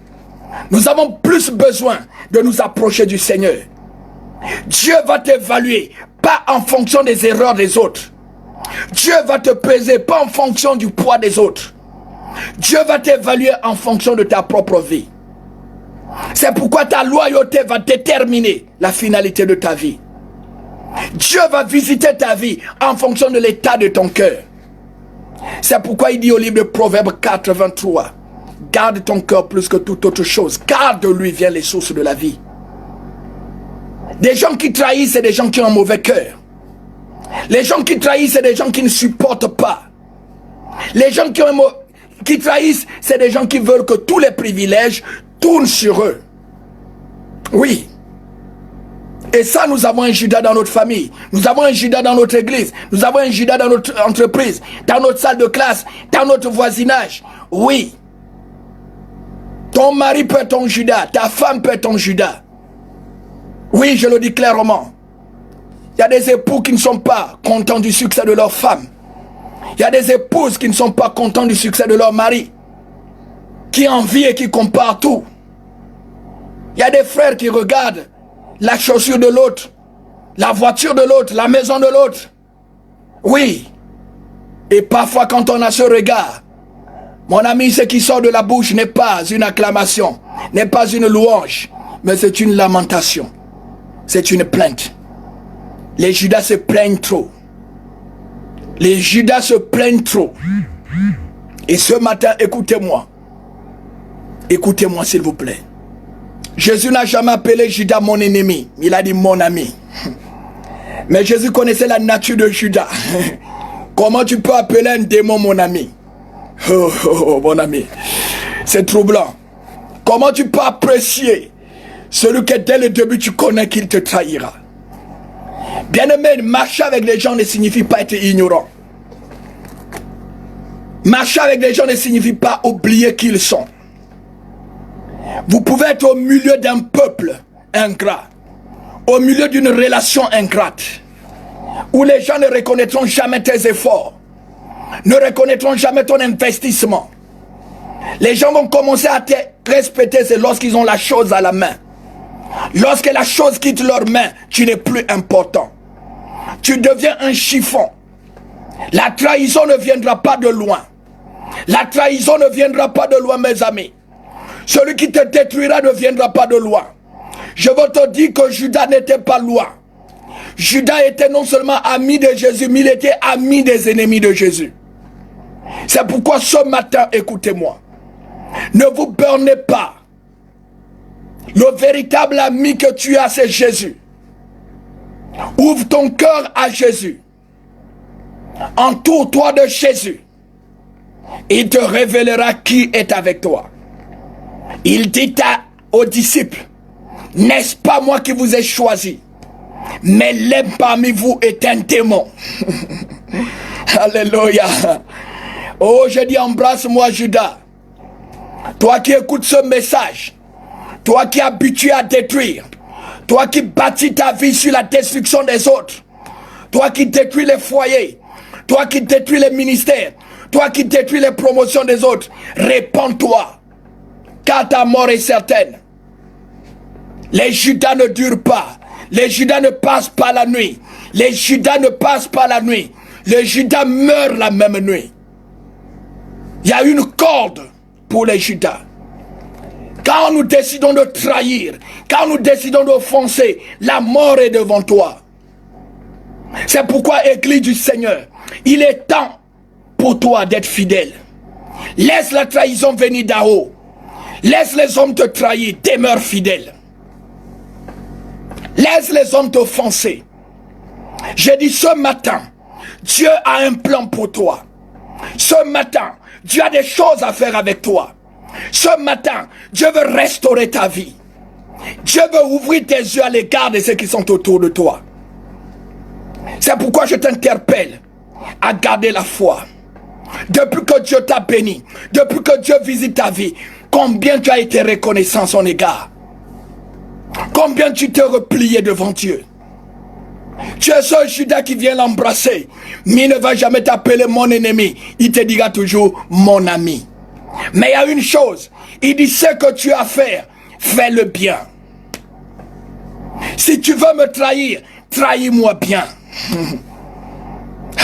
Nous avons plus besoin de nous approcher du Seigneur. Dieu va t'évaluer, pas en fonction des erreurs des autres. Dieu va te peser, pas en fonction du poids des autres. Dieu va t'évaluer en fonction de ta propre vie. C'est pourquoi ta loyauté va déterminer la finalité de ta vie. Dieu va visiter ta vie en fonction de l'état de ton cœur. C'est pourquoi il dit au livre de Proverbes 4, 23, garde ton cœur plus que toute autre chose, car de lui viennent les sources de la vie. Des gens qui trahissent, c'est des gens qui ont un mauvais cœur. Les gens qui trahissent, c'est des gens qui ne supportent pas. Les gens qui trahissent, c'est des gens qui veulent que tous les privilèges tournent sur eux. Oui. Et ça, nous avons un Judas dans notre famille. Nous avons un Judas dans notre église. Nous avons un Judas dans notre entreprise, dans notre salle de classe, dans notre voisinage. Oui. Ton mari peut être ton Judas. Ta femme peut être ton Judas. Oui, je le dis clairement. Il y a des époux qui ne sont pas contents du succès de leur femme. Il y a des épouses qui ne sont pas contents du succès de leur mari. Qui envient et qui comparent tout. Il y a des frères qui regardent la chaussure de l'autre, la voiture de l'autre, la maison de l'autre. Oui. Et parfois quand on a ce regard, mon ami, ce qui sort de la bouche n'est pas une acclamation, n'est pas une louange, mais c'est une lamentation. C'est une plainte. Les Judas se plaignent trop. Les Judas se plaignent trop. Et ce matin, écoutez-moi. Écoutez-moi s'il vous plaît. Jésus n'a jamais appelé Judas mon ennemi. Il a dit mon ami. Mais Jésus connaissait la nature de Judas. Comment tu peux appeler un démon mon ami? Oh, mon ami. C'est troublant. Comment tu peux apprécier celui que dès le début tu connais qu'il te trahira? Bien-aimé, marcher avec les gens ne signifie pas être ignorant. Marcher avec les gens ne signifie pas oublier qui ils sont. Vous pouvez être au milieu d'un peuple ingrat, au milieu d'une relation ingrate, où les gens ne reconnaîtront jamais tes efforts, ne reconnaîtront jamais ton investissement. Les gens vont commencer à te respecter, c'est lorsqu'ils ont la chose à la main. Lorsque la chose quitte leurs mains, tu n'es plus important. Tu deviens un chiffon. La trahison ne viendra pas de loin. La trahison ne viendra pas de loin, mes amis. Celui qui te détruira ne viendra pas de loin. Je veux te dire que Judas n'était pas loin. Judas était non seulement ami de Jésus, mais il était ami des ennemis de Jésus. C'est pourquoi ce matin, écoutez-moi. Ne vous bornez pas. Le véritable ami que tu as, c'est Jésus. Ouvre ton cœur à Jésus. Entoure-toi de Jésus. Il te révélera qui est avec toi. Il dit aux disciples, n'est-ce pas moi qui vous ai choisi, mais l'un parmi vous est un démon. Alléluia. Oh, je dis, embrasse-moi, Judas. Toi qui écoutes ce message, toi qui es habitué à détruire, toi qui bâtis ta vie sur la destruction des autres, toi qui détruis les foyers, toi qui détruis les ministères, toi qui détruis les promotions des autres, répands-toi, car ta mort est certaine. Les Judas ne durent pas. Les Judas ne passent pas la nuit. Les Judas ne passent pas la nuit. Les Judas meurent la même nuit. Il y a une corde pour les Judas. Quand nous décidons de trahir, quand nous décidons d'offenser, la mort est devant toi. C'est pourquoi, Église du Seigneur, il est temps pour toi d'être fidèle. Laisse la trahison venir d'en haut. Laisse les hommes te trahir, demeure fidèle. Laisse les hommes t'offenser. J'ai dit ce matin, Dieu a un plan pour toi. Ce matin, Dieu a des choses à faire avec toi. Ce matin, Dieu veut restaurer ta vie. Dieu veut ouvrir tes yeux à l'égard de ceux qui sont autour de toi. C'est pourquoi je t'interpelle à garder la foi. Depuis que Dieu t'a béni, depuis que Dieu visite ta vie, combien tu as été reconnaissant à son égard? Combien tu t'es replié devant Dieu? Tu es ce Judas qui vient l'embrasser, mais il ne va jamais t'appeler mon ennemi. Il te dira toujours mon ami. Mais il y a une chose, il dit ce que tu as à faire, fais-le bien. Si tu veux me trahir, trahis-moi bien.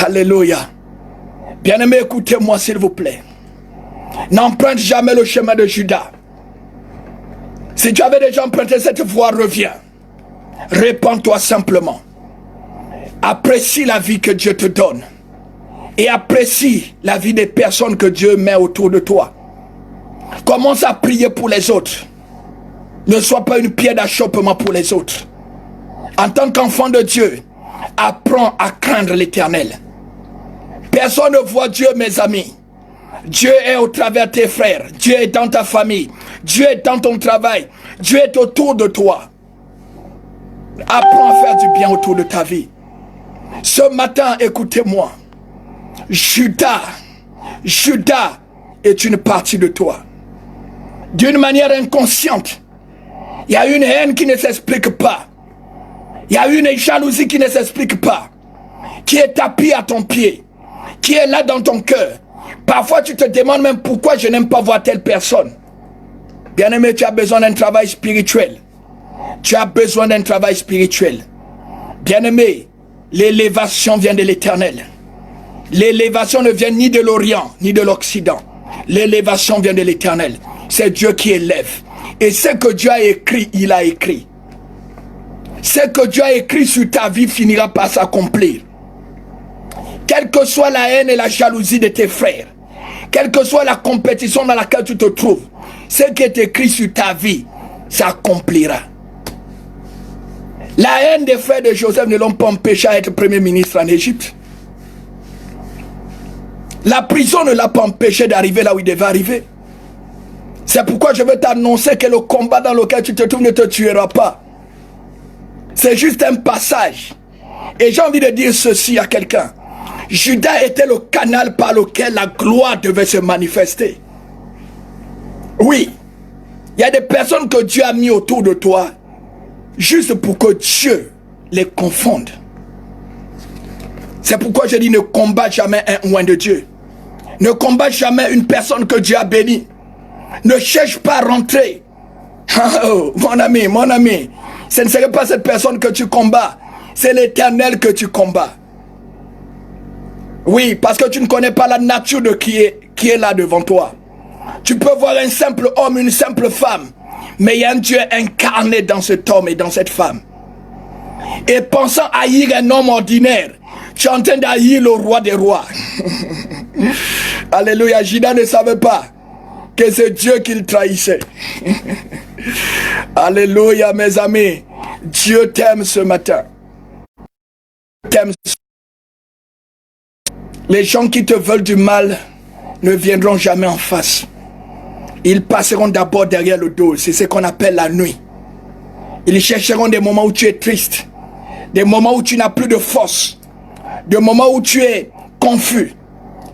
Alléluia. Bien-aimé, écoutez-moi s'il vous plaît. N'emprunte jamais le chemin de Judas. Si tu avais déjà emprunté cette voie, reviens. Répands-toi simplement. Apprécie la vie que Dieu te donne. Et apprécie la vie des personnes que Dieu met autour de toi. Commence à prier pour les autres. Ne sois pas une pierre d'achoppement pour les autres. En tant qu'enfant de Dieu, apprends à craindre l'Éternel. Personne ne voit Dieu, mes amis. Dieu est au travers de tes frères. Dieu est dans ta famille. Dieu est dans ton travail. Dieu est autour de toi. Apprends à faire du bien autour de ta vie. Ce matin, écoutez-moi. Judas est une partie de toi. D'une manière inconsciente, il y a une haine qui ne s'explique pas. Il y a une jalousie qui ne s'explique pas. Qui est tapie à ton pied. Qui est là dans ton cœur. Parfois tu te demandes même pourquoi je n'aime pas voir telle personne. Bien-aimé, tu as besoin d'un travail spirituel. Tu as besoin d'un travail spirituel. Bien-aimé, l'élévation vient de l'Éternel. L'élévation ne vient ni de l'Orient, ni de l'Occident. L'élévation vient de l'Éternel. C'est Dieu qui élève. Et ce que Dieu a écrit, il a écrit. Ce que Dieu a écrit sur ta vie finira par s'accomplir. Quelle que soit la haine et la jalousie de tes frères, quelle que soit la compétition dans laquelle tu te trouves, ce qui est écrit sur ta vie s'accomplira. La haine des frères de Joseph ne l'ont pas empêché à être premier ministre en Égypte. La prison ne l'a pas empêché d'arriver là où il devait arriver. C'est pourquoi je veux t'annoncer que le combat dans lequel tu te trouves ne te tuera pas. C'est juste un passage. Et j'ai envie de dire ceci à quelqu'un. Judas était le canal par lequel la gloire devait se manifester. Oui, il y a des personnes que Dieu a mis autour de toi juste pour que Dieu les confonde. C'est pourquoi je dis ne combat jamais un oint de Dieu. Ne combat jamais une personne que Dieu a bénie. Ne cherche pas à rentrer. Oh, mon ami, ce ne serait pas cette personne que tu combats. C'est l'Éternel que tu combats. Oui, parce que tu ne connais pas la nature de qui est là devant toi. Tu peux voir un simple homme, une simple femme, mais il y a un Dieu incarné dans cet homme et dans cette femme. Et pensant haïr un homme ordinaire, tu es en train d'haïr le roi des rois. Alléluia, Judas ne savait pas que c'est Dieu qui le trahissait. Alléluia, mes amis. Dieu t'aime ce matin. T'aime. Les gens qui te veulent du mal ne viendront jamais en face. Ils passeront d'abord derrière le dos. C'est ce qu'on appelle la nuit. Ils chercheront des moments où tu es triste, des moments où tu n'as plus de force, des moments où tu es confus.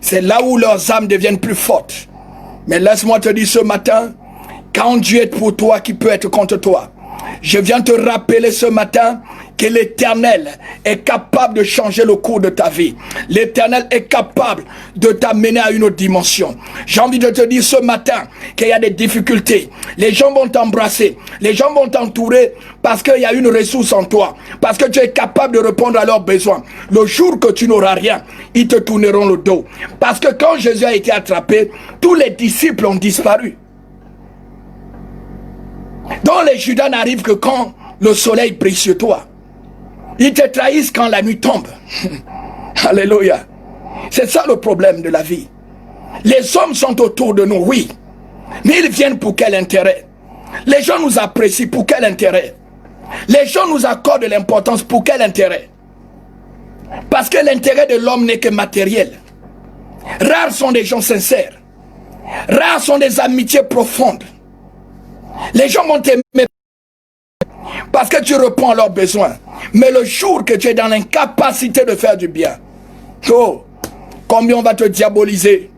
C'est là où leurs âmes deviennent plus fortes. Mais laisse-moi te dire ce matin, quand Dieu est pour toi, qui peut être contre toi? Je viens te rappeler ce matin que l'Éternel est capable de changer le cours de ta vie. L'Éternel est capable de t'amener à une autre dimension. J'ai envie de te dire ce matin qu'il y a des difficultés. Les gens vont t'embrasser, les gens vont t'entourer parce qu'il y a une ressource en toi, parce que tu es capable de répondre à leurs besoins. Le jour que tu n'auras rien, ils te tourneront le dos. Parce que quand Jésus a été attrapé, tous les disciples ont disparu. Donc les Judas n'arrivent que quand le soleil brille sur toi. Ils te trahissent quand la nuit tombe. Alléluia. C'est ça le problème de la vie. Les hommes sont autour de nous, oui. Mais ils viennent pour quel intérêt? Les gens nous apprécient pour quel intérêt? Les gens nous accordent de l'importance pour quel intérêt? Parce que l'intérêt de l'homme n'est que matériel. Rares sont des gens sincères. Rares sont des amitiés profondes. Les gens vont t'aimer parce que tu réponds à leurs besoins. Mais le jour que tu es dans l'incapacité de faire du bien, oh, combien on va te diaboliser.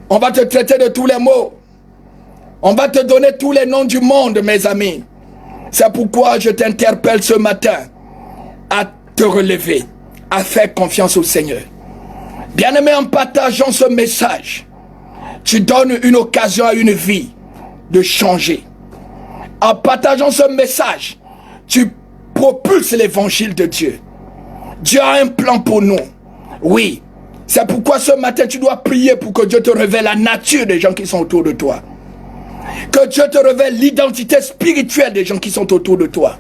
On va te traiter de tous les maux. On va te donner tous les noms du monde, mes amis. C'est pourquoi je t'interpelle ce matin à te relever, à faire confiance au Seigneur. Bien-aimé, en partageant ce message, tu donnes une occasion à une vie de changer. En partageant ce message, tu propulses l'évangile de Dieu. Dieu a un plan pour nous. Oui, c'est pourquoi ce matin tu dois prier pour que Dieu te révèle la nature des gens qui sont autour de toi. Que Dieu te révèle l'identité spirituelle des gens qui sont autour de toi.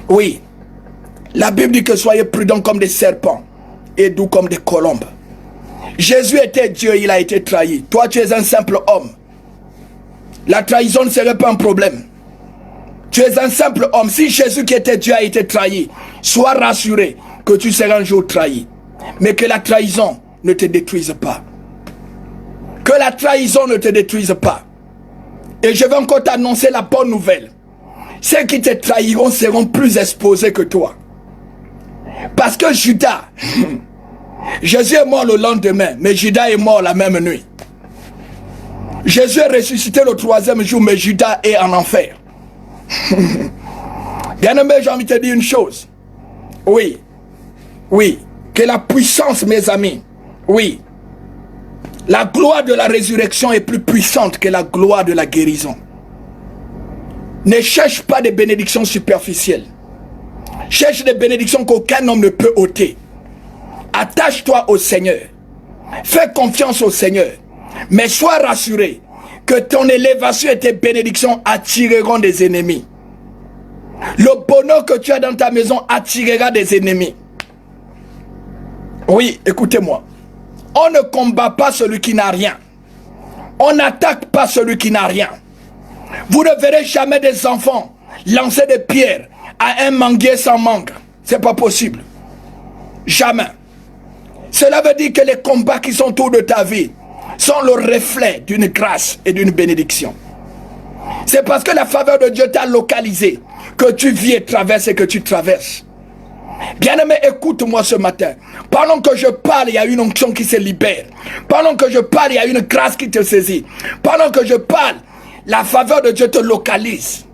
Oui, la Bible dit que soyez prudents comme des serpents et doux comme des colombes. Jésus était Dieu, il a été trahi. Toi, tu es un simple homme. La trahison ne serait pas un problème. Tu es un simple homme. Si Jésus qui était Dieu a été trahi, sois rassuré que tu seras un jour trahi. Mais que la trahison ne te détruise pas. Que la trahison ne te détruise pas. Et je vais encore t'annoncer la bonne nouvelle. Ceux qui te trahiront seront plus exposés que toi. Parce que Judas, Jésus est mort le lendemain, mais Judas est mort la même nuit. Jésus est ressuscité le 3e jour, mais Judas est en enfer. Bien-aimé, j'ai envie de te dire une chose. Oui, oui, que la puissance, mes amis, oui, la gloire de la résurrection est plus puissante que la gloire de la guérison. Ne cherche pas des bénédictions superficielles. Cherche des bénédictions qu'aucun homme ne peut ôter. Attache-toi au Seigneur. Fais confiance au Seigneur. Mais sois rassuré que ton élévation et tes bénédictions attireront des ennemis. Le bonheur que tu as dans ta maison attirera des ennemis. Oui, écoutez-moi. On ne combat pas celui qui n'a rien. On n'attaque pas celui qui n'a rien. Vous ne verrez jamais des enfants lancer des pierres à un manguier sans mangue. C'est pas possible. Jamais. Cela veut dire que les combats qui sont autour de ta vie sont le reflet d'une grâce et d'une bénédiction. C'est parce que la faveur de Dieu t'a localisé que tu vis et traverses et que tu traverses. Bien-aimé, écoute-moi ce matin. Pendant que je parle, il y a une onction qui se libère. Pendant que je parle, il y a une grâce qui te saisit. Pendant que je parle, la faveur de Dieu te localise.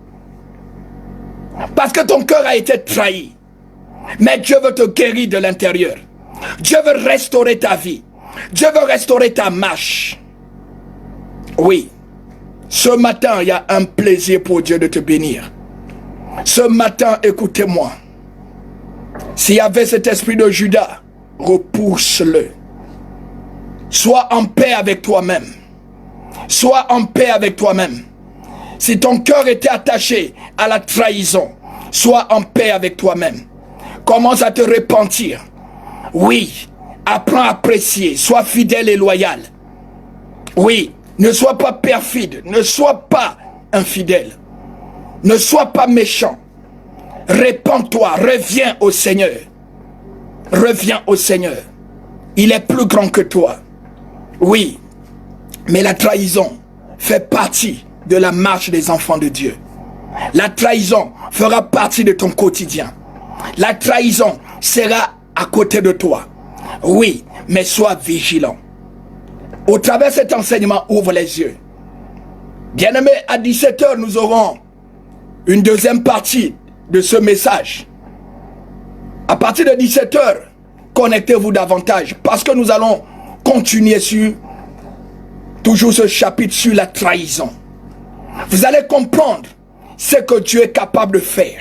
Parce que ton cœur a été trahi. Mais Dieu veut te guérir de l'intérieur. Dieu veut restaurer ta vie. Dieu veut restaurer ta marche. Oui. Ce matin, il y a un plaisir pour Dieu de te bénir. Ce matin, écoutez-moi. S'il y avait cet esprit de Judas, repousse-le. Sois en paix avec toi-même. Sois en paix avec toi-même. Si ton cœur était attaché à la trahison, sois en paix avec toi-même. Commence à te repentir. Oui, apprends à apprécier. Sois fidèle et loyal. Oui, Ne sois pas perfide, ne sois pas infidèle, ne sois pas méchant. Répands-toi, reviens au Seigneur. Reviens au Seigneur. Il est plus grand que toi. Oui, mais la trahison fait partie de la marche des enfants de Dieu. La trahison fera partie de ton quotidien. La trahison sera à côté de toi. Oui, mais sois vigilant. Au travers de cet enseignement, ouvre les yeux. Bien-aimés, à 17h, nous aurons une deuxième partie de ce message. À partir de 17h, connectez-vous davantage parce que nous allons continuer sur toujours ce chapitre sur la trahison. Vous allez comprendre ce que Dieu est capable de faire.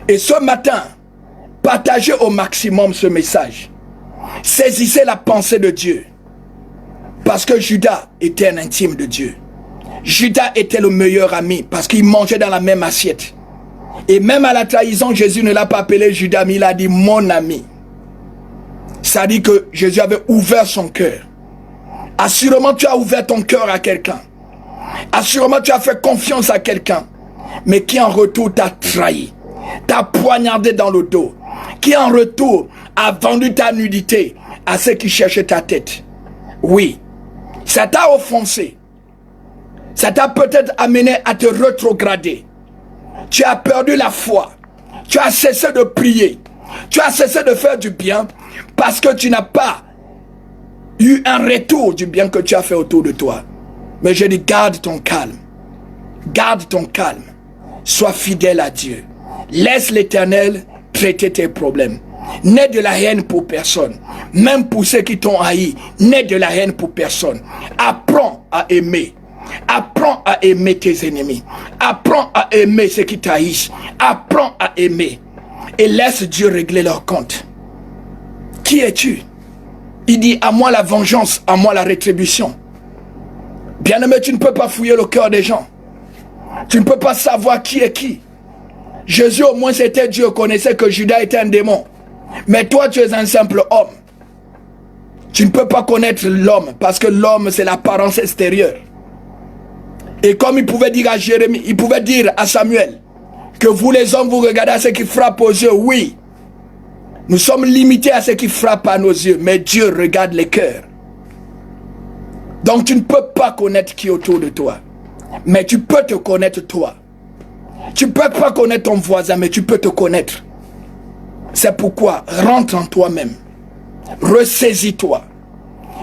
Et ce matin, partagez au maximum ce message. Saisissez la pensée de Dieu. Parce que Judas était un intime de Dieu. Judas était le meilleur ami parce qu'il mangeait dans la même assiette. Et même à la trahison, Jésus ne l'a pas appelé Judas, mais il a dit mon ami. Ça dit que Jésus avait ouvert son cœur. Assurément, tu as ouvert ton cœur à quelqu'un. Assurément, tu as fait confiance à quelqu'un. Mais qui en retour t'a trahi, t'a poignardé dans le dos. Qui en retour a vendu ta nudité à ceux qui cherchaient ta tête. Oui, ça t'a offensé. Ça t'a peut-être amené à te rétrograder. Tu as perdu la foi. Tu as cessé de prier. Tu as cessé de faire du bien parce que tu n'as pas eu un retour du bien que tu as fait autour de toi. Mais je dis, garde ton calme. Garde ton calme. Sois fidèle à Dieu. Laisse l'Éternel traiter tes problèmes. N'aie de la haine pour personne. Même pour ceux qui t'ont haï, n'aie de la haine pour personne. Apprends à aimer. Apprends à aimer tes ennemis. Apprends à aimer ceux qui t'haïssent. Apprends à aimer. Et laisse Dieu régler leur compte. Qui es-tu? Il dit, à moi la vengeance, à moi la rétribution. Bien-aimé, tu ne peux pas fouiller le cœur des gens. Tu ne peux pas savoir qui est qui. Jésus, au moins, c'était Dieu, connaissait que Judas était un démon. Mais toi, tu es un simple homme. Tu ne peux pas connaître l'homme, parce que l'homme, c'est l'apparence extérieure. Et comme il pouvait dire à Jérémie, il pouvait dire à Samuel, que vous les hommes, vous regardez à ce qui frappe aux yeux. Oui, nous sommes limités à ce qui frappe à nos yeux, mais Dieu regarde les cœurs. Donc tu ne peux pas connaître qui est autour de toi, mais tu peux te connaître toi. Tu ne peux pas connaître ton voisin, mais tu peux te connaître. C'est pourquoi rentre en toi-même, ressaisis-toi,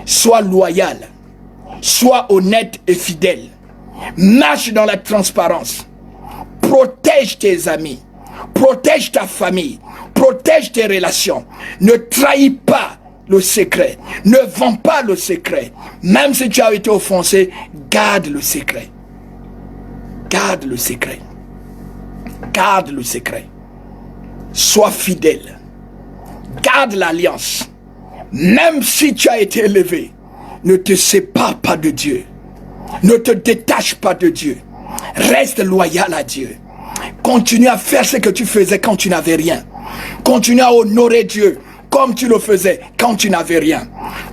sois loyal, sois honnête et fidèle, marche dans la transparence, protège tes amis, protège ta famille, protège tes relations, ne trahis pas le secret, ne vends pas le secret. Même si tu as été offensé, garde le secret. Garde le secret. Garde le secret. Sois fidèle. Garde l'alliance. Même si tu as été élevé, ne te sépare pas de Dieu. Ne te détache pas de Dieu. Reste loyal à Dieu. Continue à faire ce que tu faisais quand tu n'avais rien. Continue à honorer Dieu comme tu le faisais quand tu n'avais rien.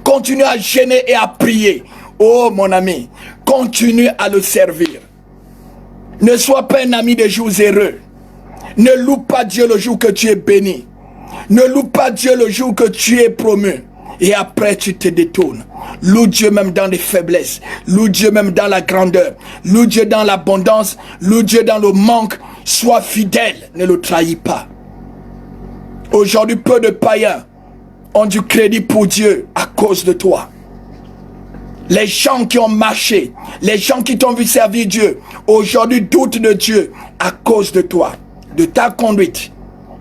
Continue à jeûner et à prier. Oh mon ami, continue à le servir. Ne sois pas un ami des jours heureux. Ne loue pas Dieu le jour que tu es béni. Ne loue pas Dieu le jour que tu es promu. Et après tu te détournes. Loue Dieu même dans les faiblesses. Loue Dieu même dans la grandeur. Loue Dieu dans l'abondance. Loue Dieu dans le manque. Sois fidèle. Ne le trahis pas. Aujourd'hui, peu de païens ont du crédit pour Dieu à cause de toi. Les gens qui ont marché, les gens qui t'ont vu servir Dieu, aujourd'hui doutent de Dieu à cause de toi, de ta conduite.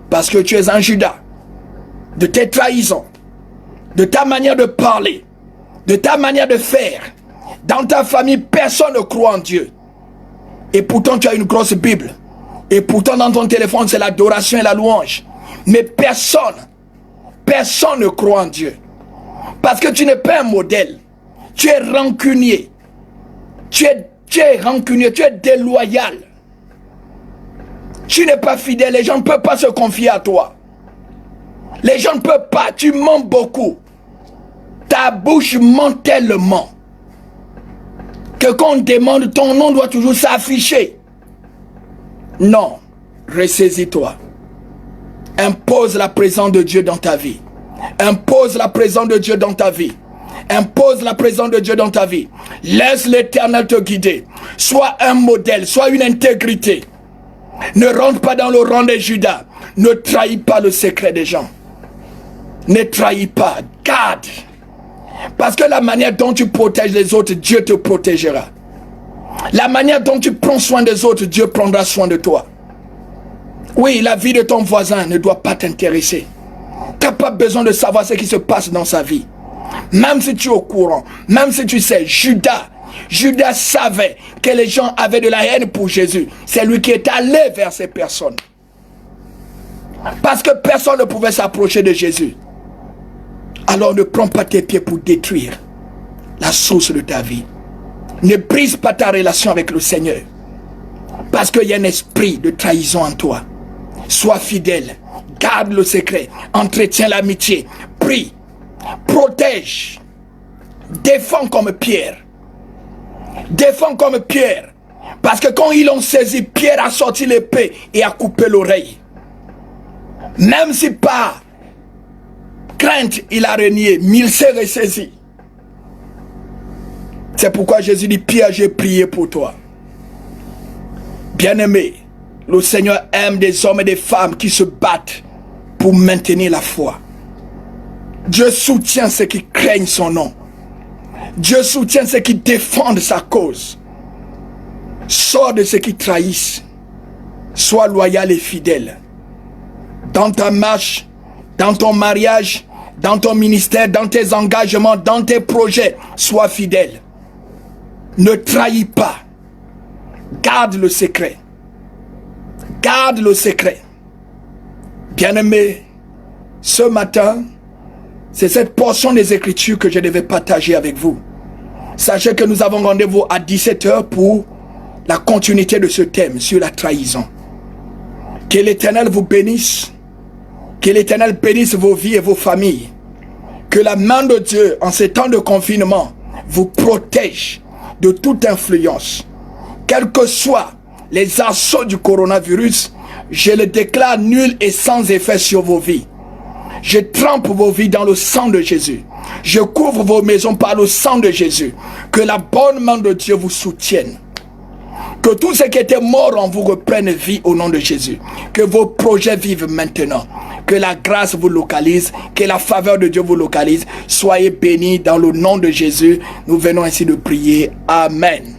Parce que tu es un Judas, de tes trahisons, de ta manière de parler, de ta manière de faire. Dans ta famille, personne ne croit en Dieu. Et pourtant, tu as une grosse Bible. Et pourtant, dans ton téléphone, c'est l'adoration et la louange. Mais personne ne croit en Dieu. Parce que tu n'es pas un modèle. Tu es rancunier. Tu es rancunier, tu es déloyal. Tu n'es pas fidèle, les gens ne peuvent pas se confier à toi. Les gens ne peuvent pas, tu mens beaucoup. Ta bouche ment tellement. que quand on demande, ton nom doit toujours s'afficher. Non, ressaisis-toi. Impose la présence de Dieu dans ta vie. Impose la présence de Dieu dans ta vie. Impose la présence de Dieu dans ta vie. Laisse l'Éternel te guider. Sois un modèle, sois une intégrité. Ne rentre pas dans le rang de Judas. Ne trahis pas le secret des gens. Ne trahis pas. Garde. Parce que la manière dont tu protèges les autres, Dieu te protégera. La manière dont tu prends soin des autres, Dieu prendra soin de toi. Oui, la vie de ton voisin ne doit pas t'intéresser. Tu n'as pas besoin de savoir ce qui se passe dans sa vie. Même si tu es au courant, même si tu sais, Judas savait que les gens avaient de la haine pour Jésus. C'est lui qui est allé vers ces personnes. Parce que personne ne pouvait s'approcher de Jésus. Alors ne prends pas tes pieds pour détruire la source de ta vie. Ne brise pas ta relation avec le Seigneur. Parce qu'il y a un esprit de trahison en toi. Sois fidèle. Garde le secret. Entretiens l'amitié. Prie. Protège. Défends comme Pierre. Défends comme Pierre. Parce que quand ils l'ont saisi, Pierre a sorti l'épée et a coupé l'oreille. Même si par crainte il a renié, mais il s'est ressaisi. C'est pourquoi Jésus dit, Pierre, j'ai prié pour toi. Bien-aimé, le Seigneur aime des hommes et des femmes qui se battent pour maintenir la foi. Dieu soutient ceux qui craignent son nom. Dieu soutient ceux qui défendent sa cause. Sors de ceux qui trahissent. Sois loyal et fidèle. Dans ta marche, dans ton mariage, dans ton ministère, dans tes engagements, dans tes projets, sois fidèle. Ne trahis pas. Garde le secret. Garde le secret. Bien-aimé, ce matin, c'est cette portion des Écritures que je devais partager avec vous. Sachez que nous avons rendez-vous à 17 h pour la continuité de ce thème sur la trahison. Que l'Éternel vous bénisse. Que l'Éternel bénisse vos vies et vos familles. Que la main de Dieu, en ces temps de confinement, vous protège de toute influence. Quels que soient les assauts du coronavirus, je le déclare nul et sans effet sur vos vies. Je trempe vos vies dans le sang de Jésus. Je couvre vos maisons par le sang de Jésus. Que la bonne main de Dieu vous soutienne. Que tous ceux qui étaient morts en vous reprennent vie au nom de Jésus. Que vos projets vivent maintenant. Que la grâce vous localise. Que la faveur de Dieu vous localise. Soyez bénis dans le nom de Jésus. Nous venons ainsi de prier. Amen.